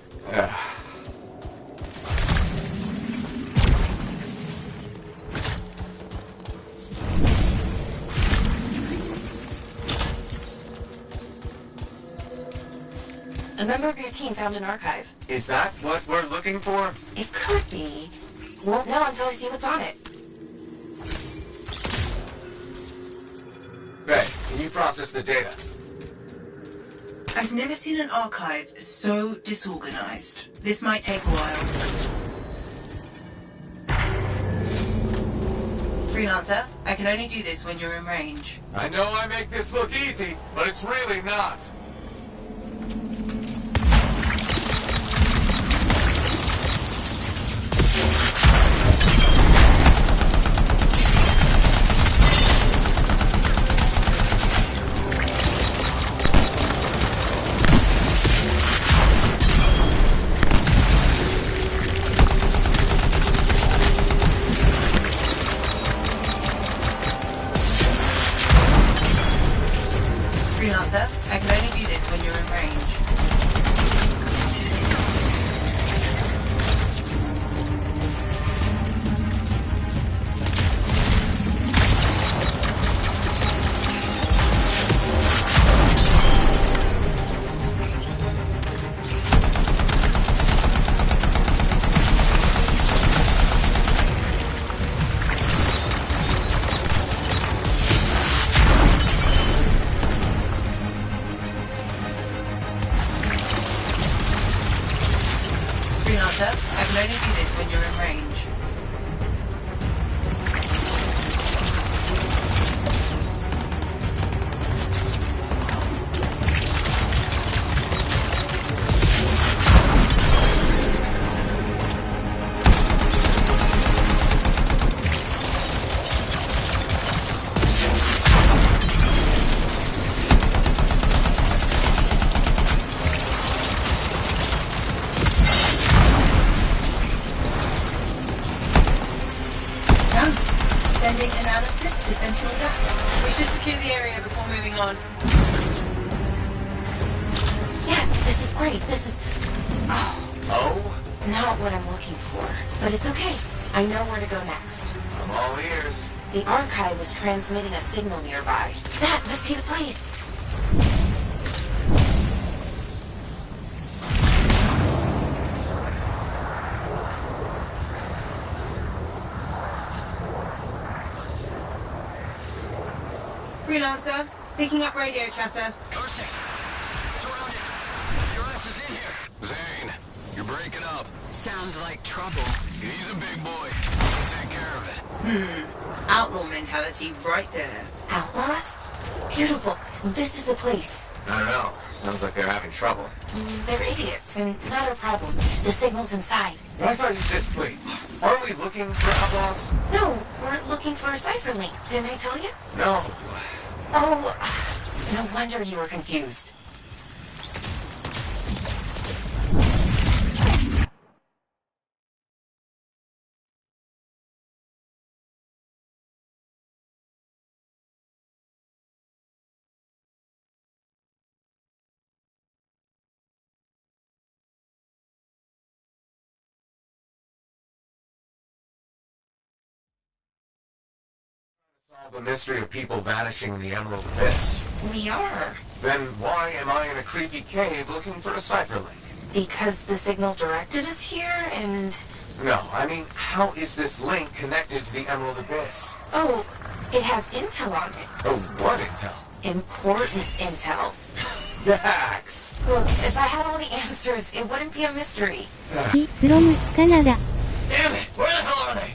A member of your team found an archive. Is that what we're looking for? It could be. Won't know until I see what's on it. Ray, can you process the data? I've never seen an archive so disorganized. This might take a while. Freelancer, I can only do this when you're in range. I know I make this look easy, but it's really not. Freelancer, I can only do this when you're in range. Freelancer, I can only do this when you're in range. Sending analysis to Sentinel Dax. We should secure the area before moving on. Yes, this is great. This is... Oh? Not what I'm looking for. But it's okay. I know where to go next. I'm all ears. The archive is transmitting a signal nearby. That must be the place. Freelancer, picking up radio chatter. Zane, you're breaking up. Sounds like trouble. He's a big boy. He'll take care of it. Outlaw mentality right there. Outlaws? Beautiful. This is the place. I don't know. Sounds like they're having trouble. They're idiots, and not our problem. The signal's inside. But I thought you said, wait, aren't we looking for outlaws? No, we're looking for a cipher link. Didn't I tell you? No. Oh, no wonder you were confused. Solve the mystery of people vanishing in the Emerald Abyss. We are. Then why am I in a creepy cave looking for a cipher link? Because the signal directed us here, and... No, I mean, how is this link connected to the Emerald Abyss? Oh, it has intel on it. Oh, what intel? Important intel. Dax! Look, if I had all the answers, it wouldn't be a mystery. from Canada. Damn it! Where the hell are they?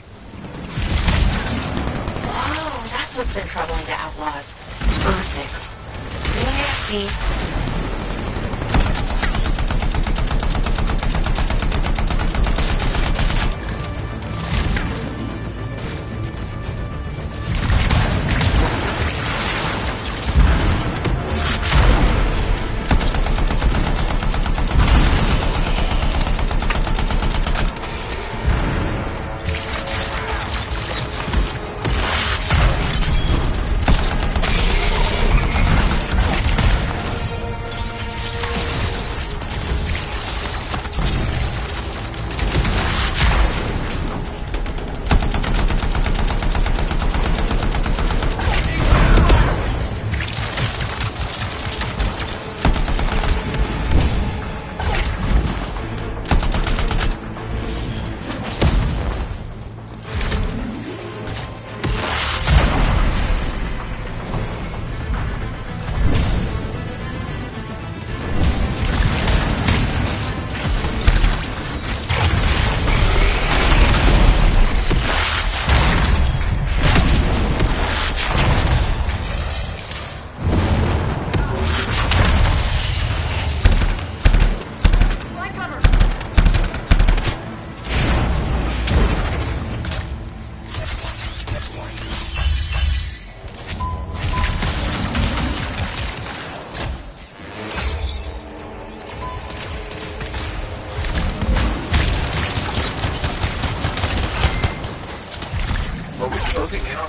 Oh, that's what's been troubling the outlaws. Ursix. Nasty.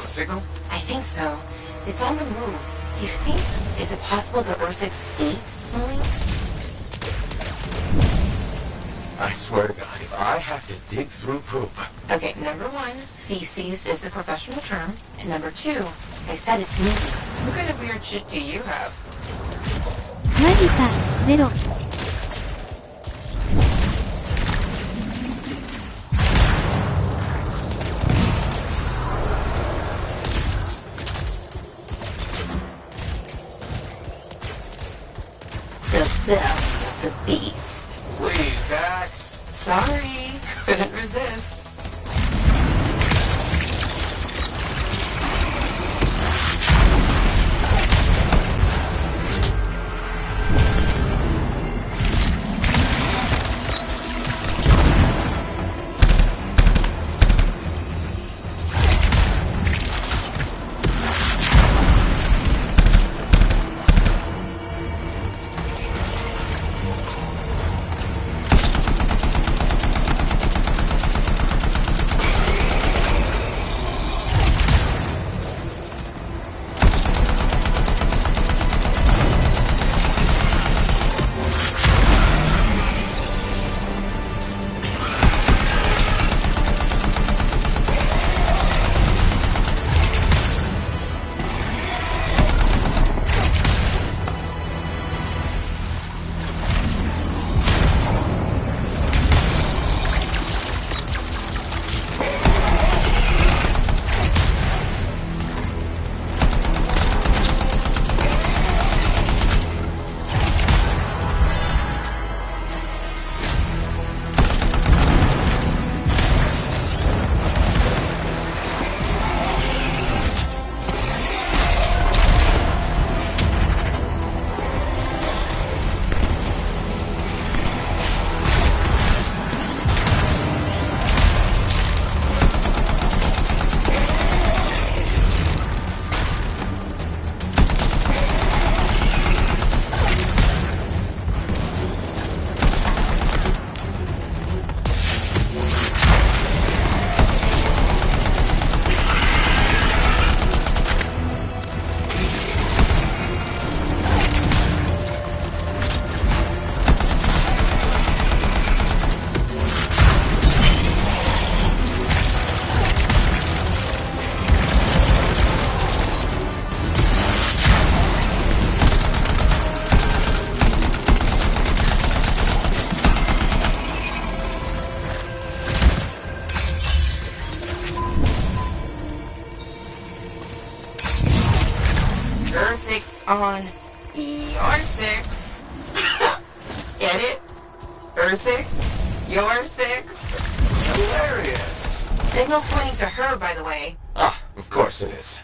Signal? I think so. It's on the move. Do you think... Is it possible the Ursix ate the link? I swear to God, if I have to dig through poop... Okay, number one, feces is the professional term. And number two, I said it's moving. What kind of weird shit do you have? マジか、ゼロ。The beast. Please, Dax. Sorry, couldn't resist. on your 6. Get it? Her 6? Your 6? Hilarious. Signal's pointing to her, by the way. Ah, of course it is.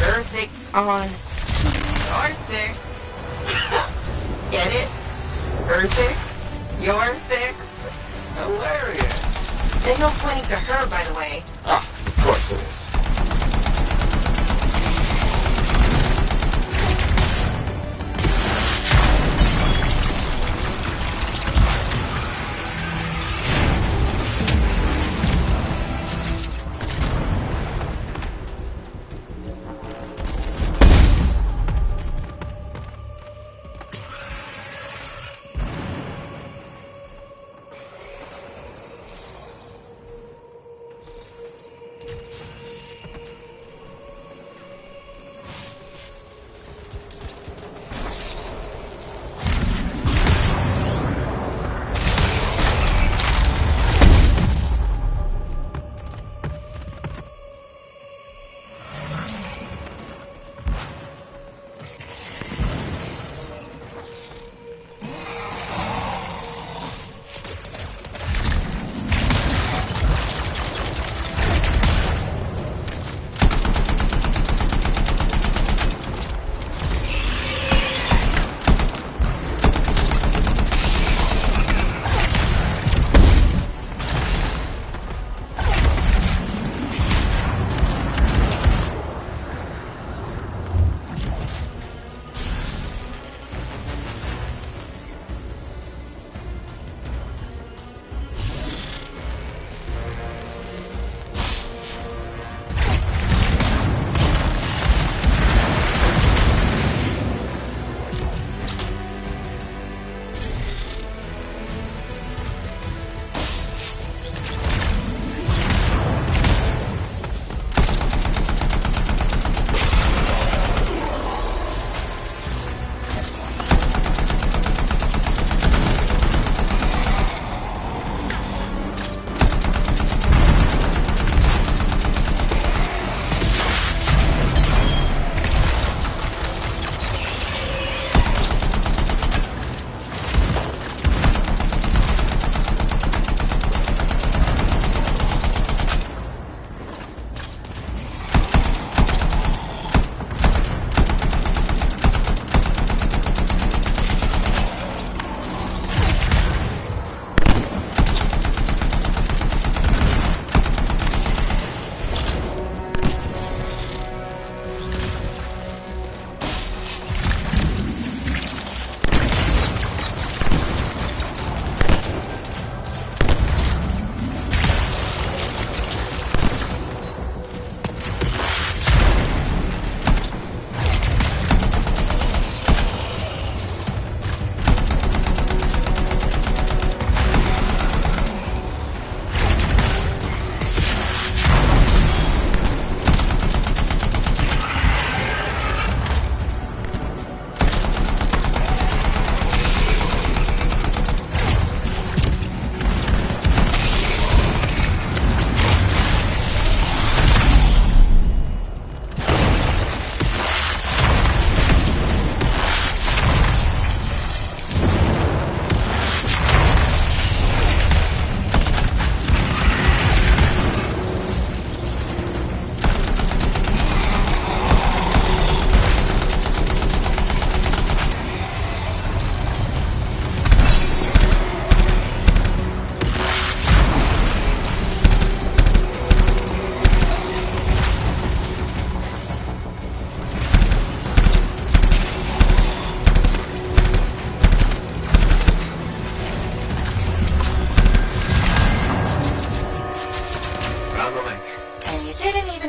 Her 6 on your 6. Get it? Her 6? Your 6? Hilarious. Signal's pointing to her, by the way. Ah, of course it is.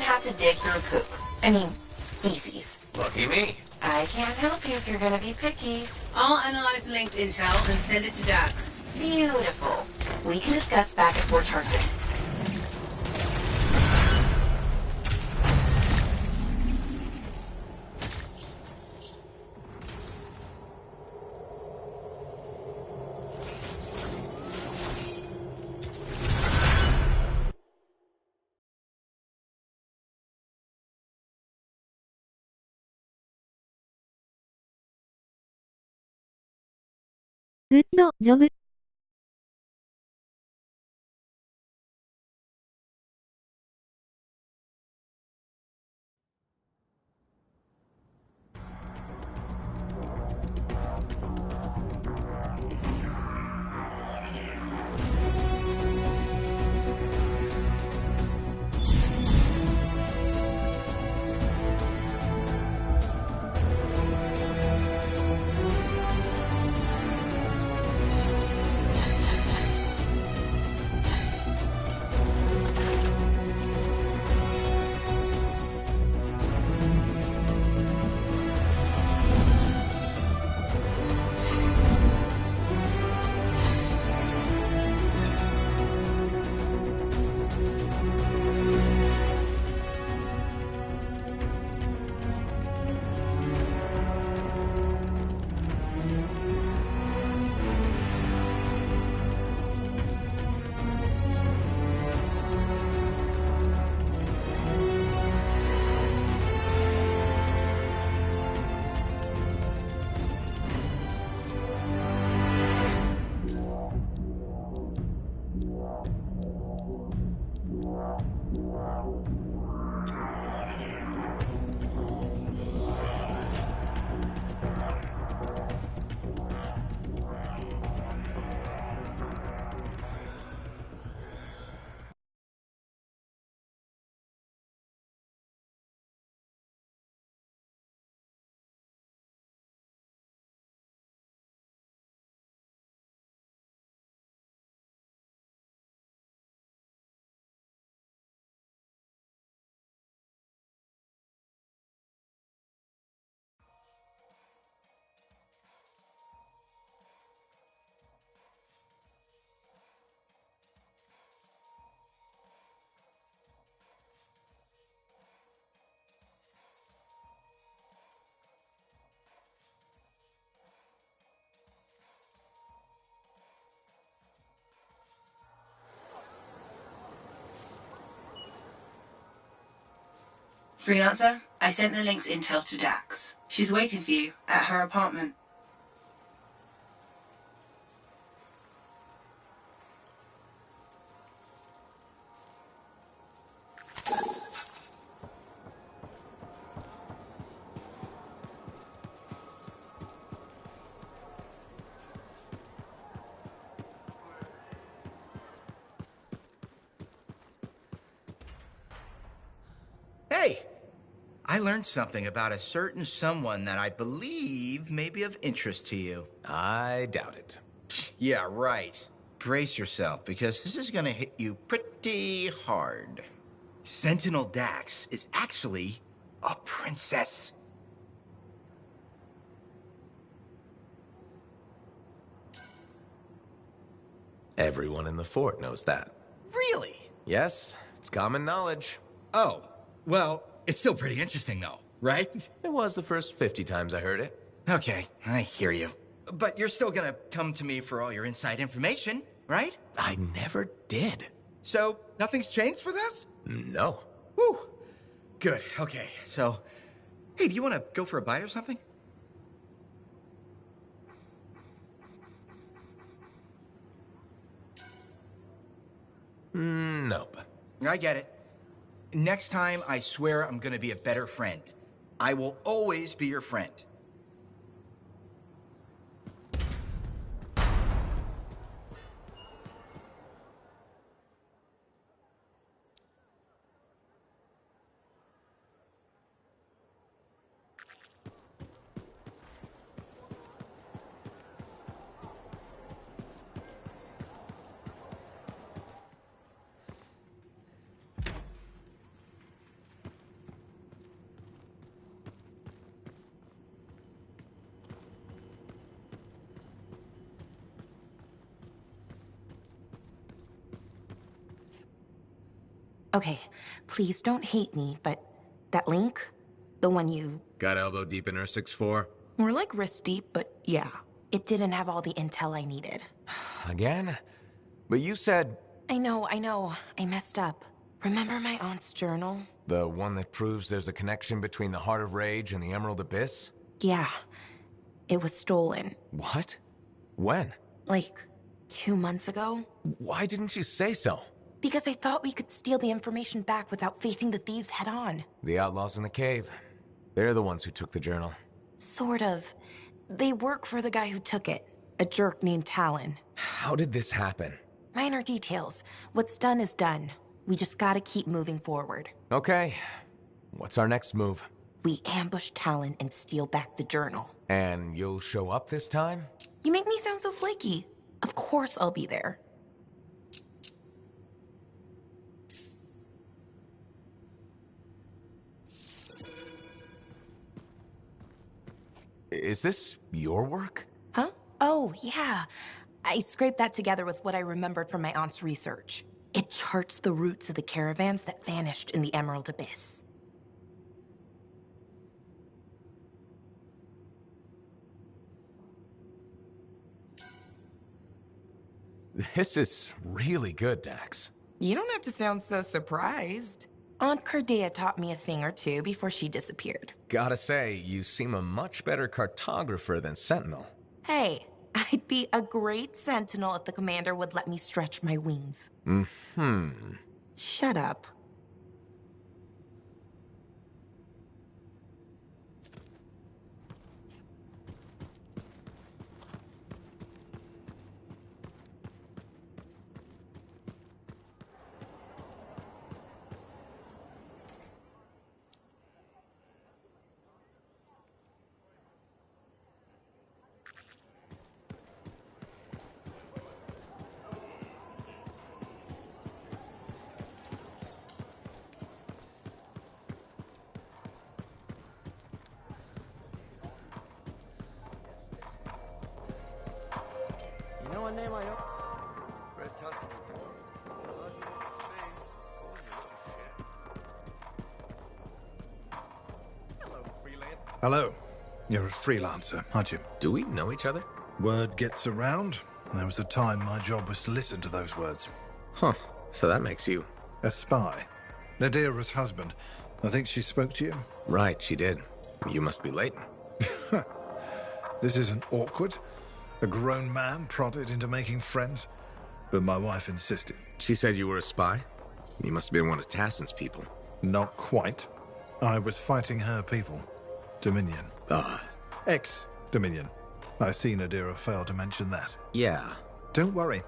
have to dig through poop. I mean, feces. Lucky me. I can't help you if you're gonna be picky. I'll analyze the link's intel and send it to Dax. Beautiful. We can discuss back at Fort Tarsus. Good job. Freelancer, I sent the link's intel to Dax. She's waiting for you at her apartment. Hey! I learned something about a certain someone that I believe may be of interest to you. I doubt it. Yeah, right. Brace yourself, because this is gonna hit you pretty hard. Sentinel Dax is actually a princess. Everyone in the fort knows that. Really? Yes, it's common knowledge. Oh, well, it's still pretty interesting though, right? It was the first 50 times I heard it. Okay, I hear you. But you're still gonna come to me for all your inside information, right? I never did. So, nothing's changed for this? No. Whew. Good, okay. So, hey, do you want to go for a bite or something? Nope. I get it. Next time, I swear I'm gonna be a better friend. I will always be your friend. Okay, please don't hate me, but that link, the one you... Got elbow deep in her 6'4"? More like wrist deep, but yeah. It didn't have all the intel I needed. Again? But you said... I know. I messed up. Remember my aunt's journal? The one that proves there's a connection between the Heart of Rage and the Emerald Abyss? Yeah. It was stolen. What? When? Like, 2 months ago? Why didn't you say so? Because I thought we could steal the information back without facing the thieves head on. The outlaws in the cave. They're the ones who took the journal. Sort of. They work for the guy who took it. A jerk named Talon. How did this happen? Minor details. What's done is done. We just gotta keep moving forward. Okay. What's our next move? We ambush Talon and steal back the journal. And you'll show up this time? You make me sound so flaky. Of course I'll be there. Is this your work? Huh? Oh, yeah. I scraped that together with what I remembered from my aunt's research. It charts the routes of the caravans that vanished in the Emerald Abyss. This is really good, Dax. You don't have to sound so surprised. Aunt Cordea taught me a thing or two before she disappeared. Gotta say, you seem a much better cartographer than Sentinel. Hey, I'd be a great sentinel if the commander would let me stretch my wings. Mm-hmm. Shut up. Hello. You're a freelancer, aren't you? Do we know each other? Word gets around. There was a time my job was to listen to those words. Huh. So that makes you... A spy. Nadira's husband. I think she spoke to you? Right, she did. You must be late. This isn't awkward. A grown man prodded into making friends. But my wife insisted. She said you were a spy? You must have been one of Tassin's people. Not quite. I was fighting her people. Dominion. Ex-Dominion. I see Nadira failed to mention that. Yeah. Don't worry.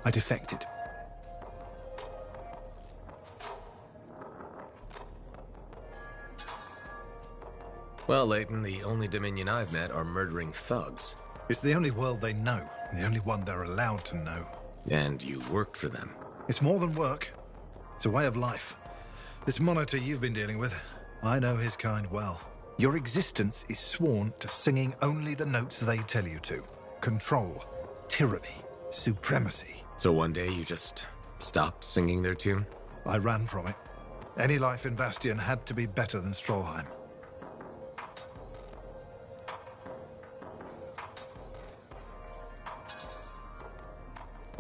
I defected. Well, Leighton, the only Dominion I've met are murdering thugs. It's the only world they know. The only one they're allowed to know. And you worked for them. It's more than work. It's a way of life. This monitor you've been dealing with, I know his kind well. Your existence is sworn to singing only the notes they tell you to. Control, tyranny, supremacy. So one day you just stopped singing their tune? I ran from it. Any life in Bastion had to be better than Strollheim.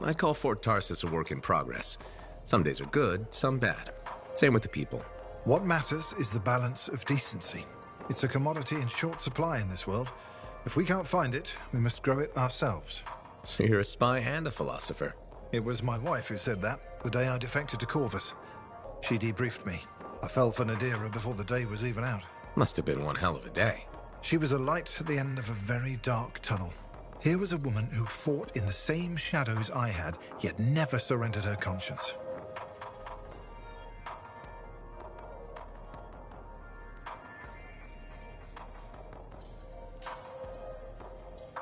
I'd call Fort Tarsus a work in progress. Some days are good, some bad. Same with the people. What matters is the balance of decency. It's a commodity in short supply in this world. If we can't find it, we must grow it ourselves. So you're a spy and a philosopher. It was my wife who said that, the day I defected to Corvus. She debriefed me. I fell for Nadira before the day was even out. Must have been one hell of a day. She was a light at the end of a very dark tunnel. Here was a woman who fought in the same shadows I had, yet never surrendered her conscience.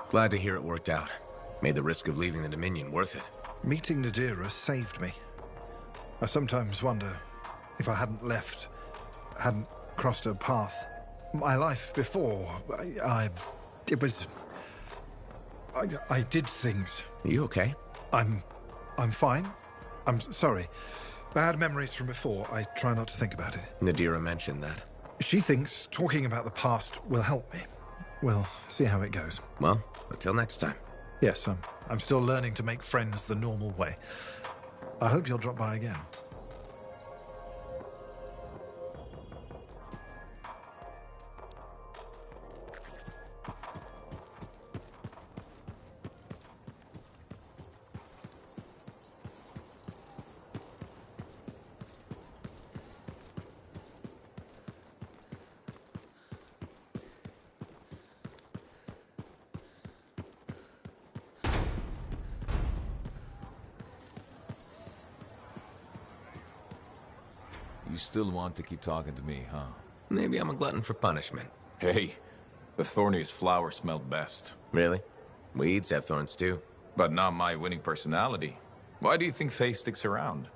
Glad to hear it worked out. Made the risk of leaving the Dominion worth it. Meeting Nadira saved me. I sometimes wonder if I hadn't left, hadn't crossed her path. My life before, I did things. Are you okay? I'm fine. I'm sorry. Bad memories from before. I try not to think about it. Nadira mentioned that. She thinks talking about the past will help me. We'll see how it goes. Well, until next time. Yes, I'm still learning to make friends the normal way. I hope you'll drop by again. You still want to keep talking to me, huh? Maybe I'm a glutton for punishment. Hey, the thorniest flower smelled best. Really? Weeds have thorns too. But not my winning personality. Why do you think Faye sticks around?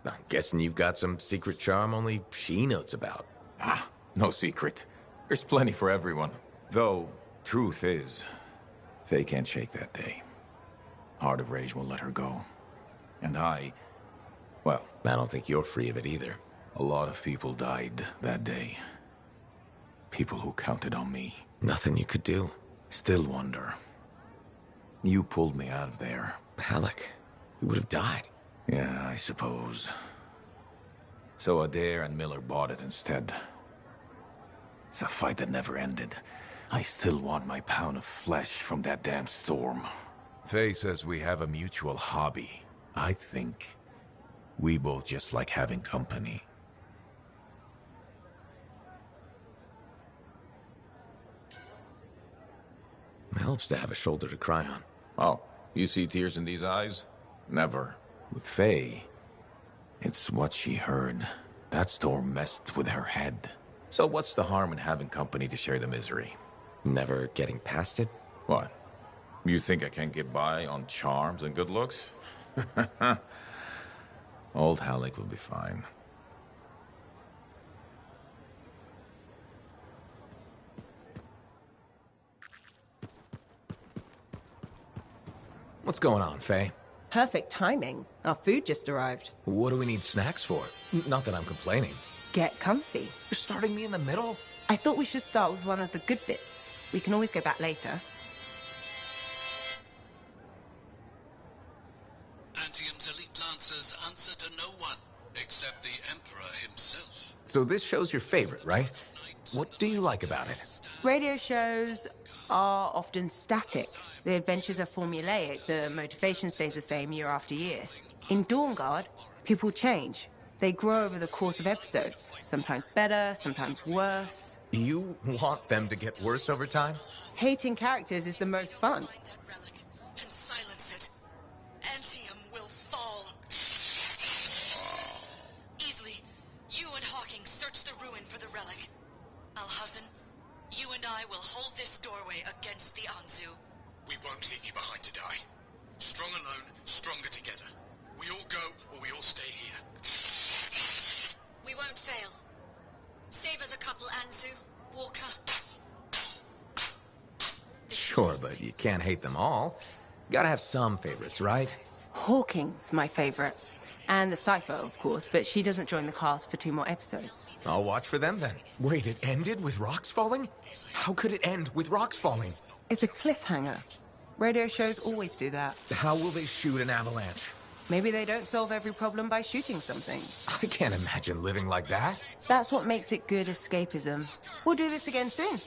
I'm guessing you've got some secret charm only she knows about. Ah, no secret. There's plenty for everyone. Though, truth is, Faye can't shake that day. Heart of Rage won't let her go. And well... I don't think you're free of it either. A lot of people died that day. People who counted on me. Nothing you could do. Still wonder. You pulled me out of there. Alec, you would have died. Yeah, I suppose. So Adair and Miller bought it instead. It's a fight that never ended. I still want my pound of flesh from that damn storm. Faye says we have a mutual hobby. I think we both just like having company. It helps to have a shoulder to cry on. Oh, you see tears in these eyes? Never. With Faye, it's what she heard. That storm messed with her head. So what's the harm in having company to share the misery? Never getting past it? What? You think I can't get by on charms and good looks? Old Halleck will be fine. What's going on, Faye? Perfect timing. Our food just arrived. What do we need snacks for? Not that I'm complaining. Get comfy. You're starting me in the middle? I thought we should start with one of the good bits. We can always go back later. Antium's elite lancers answer to no one, except the Emperor himself. So this show's your favorite, right? What do you like about it? Radio shows are often static. The adventures are formulaic. The motivation stays the same year after year. In Dawn Guard, people change. They grow over the course of episodes. Sometimes better, sometimes worse. You want them to get worse over time? Hating characters is the most fun. And silence it. Antium will fall. Easily, you and Hawking search the ruin for the relic. Alhazen, you and I will hold this doorway against the Anzu. We won't leave you behind to die. Strong alone, stronger together. We all go, or we all stay here. We won't fail. Save us a couple, Anzu. Walker. Sure, but you can't hate them all. You gotta have some favorites, right? Hawking's my favorite. And the Cypher, of course, but she doesn't join the cast for 2 more episodes. I'll watch for them then. Wait, it ended with rocks falling? How could it end with rocks falling? It's a cliffhanger. Radio shows always do that. How will they shoot an avalanche? Maybe they don't solve every problem by shooting something. I can't imagine living like that. That's what makes it good escapism. We'll do this again soon.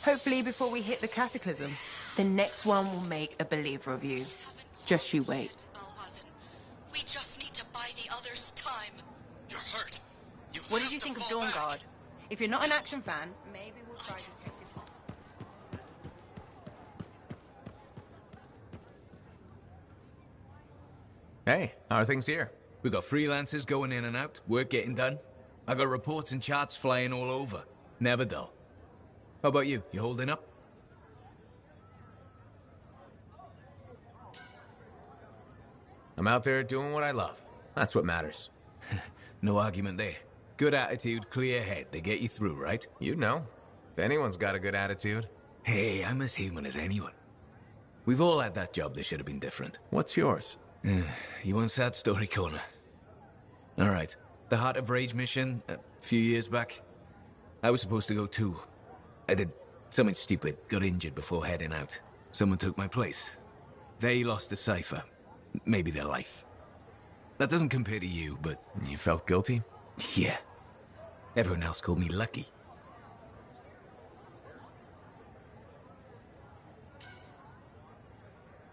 Hopefully before we hit the cataclysm. The next one will make a believer of you. Just you wait. We just need to buy the others time. You're hurt. What did you think of Dawn Guard? If you're not an action fan, maybe we'll try to... Hey, how are things here? We got freelancers going in and out, work getting done. I got reports and charts flying all over. Never dull. How about you? You holding up? I'm out there doing what I love. That's what matters. No argument there. Good attitude, clear head. They get you through, right? You know. If anyone's got a good attitude. Hey, I'm as human as anyone. We've all had that job that should have been different. What's yours? You want sad story corner? All right. The Heart of Rage mission, a few years back. I was supposed to go too. I did something stupid, got injured before heading out. Someone took my place. They lost the cipher. Maybe their life. That doesn't compare to you, but... You felt guilty? Yeah. Everyone else called me lucky.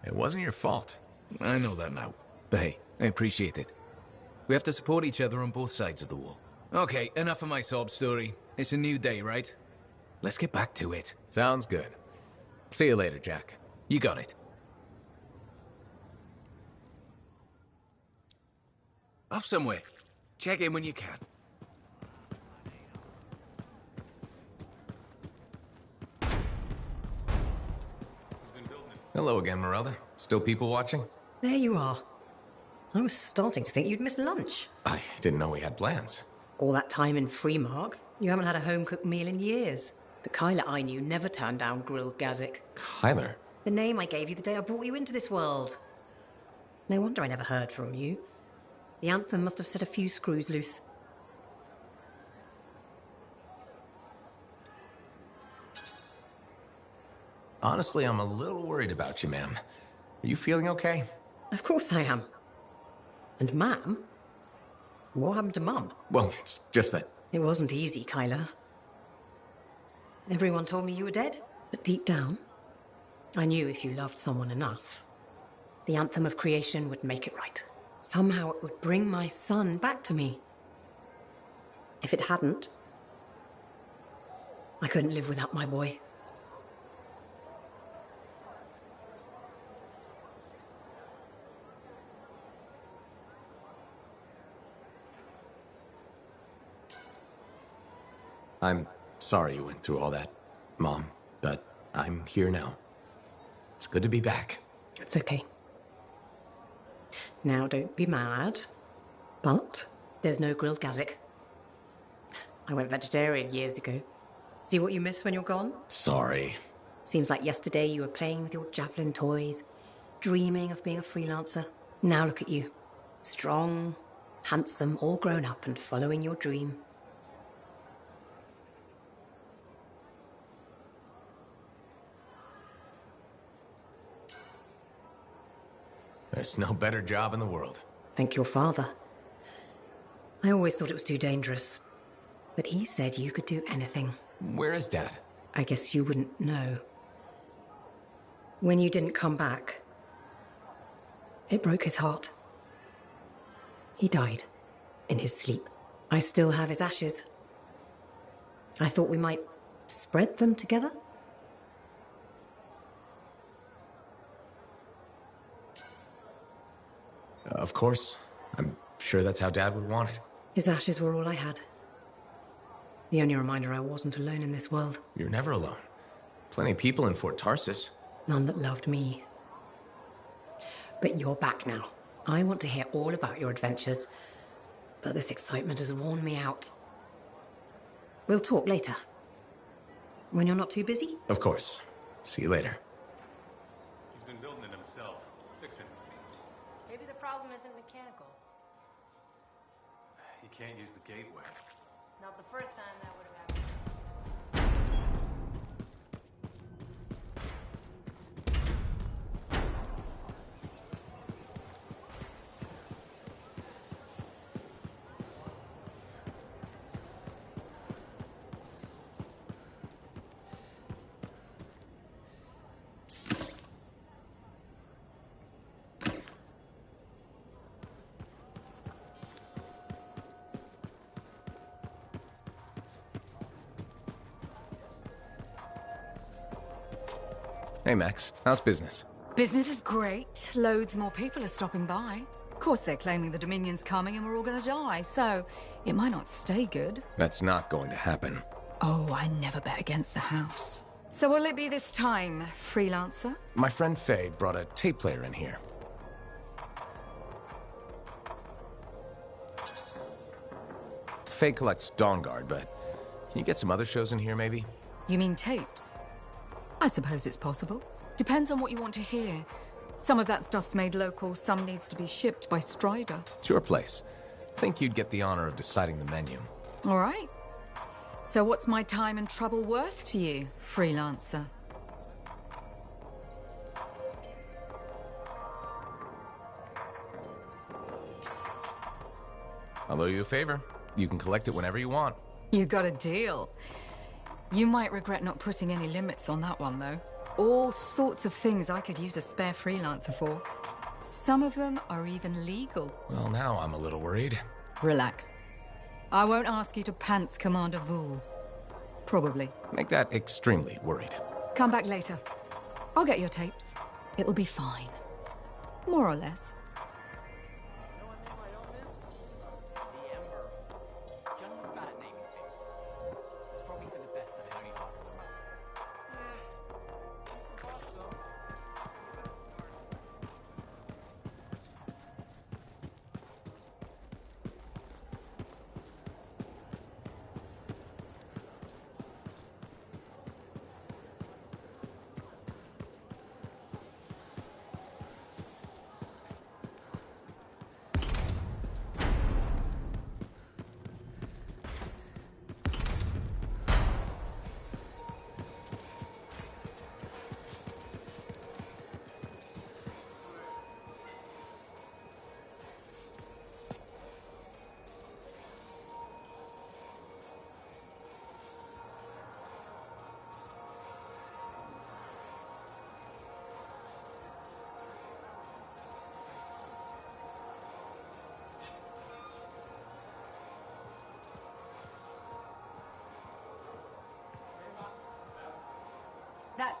It wasn't your fault. I know that now. But hey, I appreciate it. We have to support each other on both sides of the wall. Okay, enough of my sob story. It's a new day, right? Let's get back to it. Sounds good. See you later, Jack. You got it. Off somewhere. Check in when you can. Hello again, Merelda. Still people watching? There you are. I was starting to think you'd miss lunch. I didn't know we had plans. All that time in Freemark, you haven't had a home-cooked meal in years. The Kyler I knew never turned down grilled gazik. Kyler? The name I gave you the day I brought you into this world. No wonder I never heard from you. The Anthem must have set a few screws loose. Honestly, I'm a little worried about you, ma'am. Are you feeling okay? Of course I am. And Ma'am? What happened to Mum? Well, it's just that... It wasn't easy, Kyler. Everyone told me you were dead, but deep down, I knew if you loved someone enough, the Anthem of creation would make it right. Somehow it would bring my son back to me. If it hadn't, I couldn't live without my boy. I'm sorry you went through all that, Mom, but I'm here now. It's good to be back. It's okay. Now, don't be mad, but there's no grilled gazik. I went vegetarian years ago. See what you miss when you're gone? Sorry. Seems like yesterday you were playing with your javelin toys, dreaming of being a freelancer. Now look at you. Strong, handsome, all grown up and following your dream. There's no better job in the world. Thank your father. I always thought it was too dangerous. But he said you could do anything. Where is Dad? I guess you wouldn't know. When you didn't come back, it broke his heart. He died in his sleep. I still have his ashes. I thought we might spread them together. Of course. I'm sure that's how Dad would want it. His ashes were all I had. The only reminder I wasn't alone in this world. You're never alone. Plenty of people in Fort Tarsis. None that loved me. But you're back now. I want to hear all about your adventures. But this excitement has worn me out. We'll talk later. When you're not too busy? Of course. See you later. He's been building it himself. Fix it. Maybe the problem isn't mechanical. He can't use the gateway. Not the first time that would have happened. Hey, Max. How's business? Business is great. Loads more people are stopping by. Of course, they're claiming the Dominion's coming and we're all gonna die, so it might not stay good. That's not going to happen. Oh, I never bet against the house. So what'll it be this time, freelancer? My friend Faye brought a tape player in here. Faye collects Dawn Guard, but can you get some other shows in here, maybe? You mean tapes? I suppose it's possible. Depends on what you want to hear. Some of that stuff's made local, some needs to be shipped by Strider. It's your place. Think you'd get the honor of deciding the menu. All right. So what's my time and trouble worth to you, freelancer? I'll owe you a favor. You can collect it whenever you want. You got a deal. You might regret not putting any limits on that one, though. All sorts of things I could use a spare freelancer for. Some of them are even legal. Well, now I'm a little worried. Relax. I won't ask you to pants Commander Vool. Probably. Make that extremely worried. Come back later. I'll get your tapes. It'll be fine. More or less. That...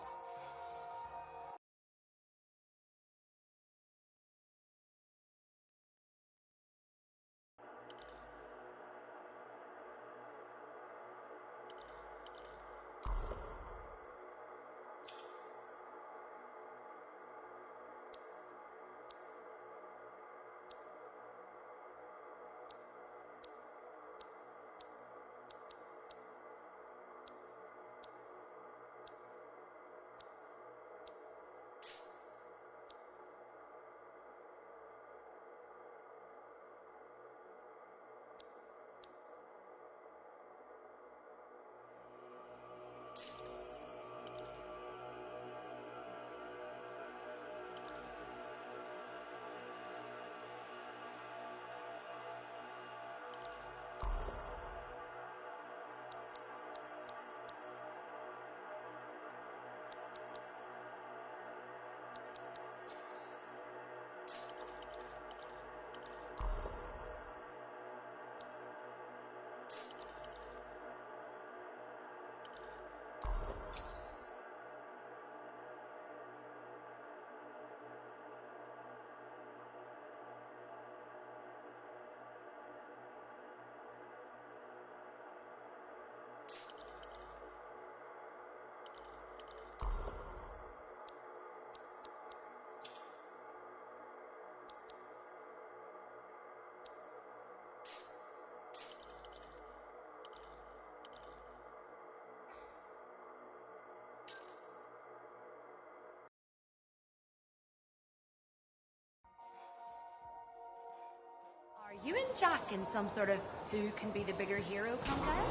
Are you and Jack in some sort of who can be the bigger hero contest?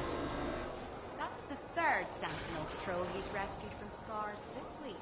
That's the third Sentinel patrol he's rescued from scars this week.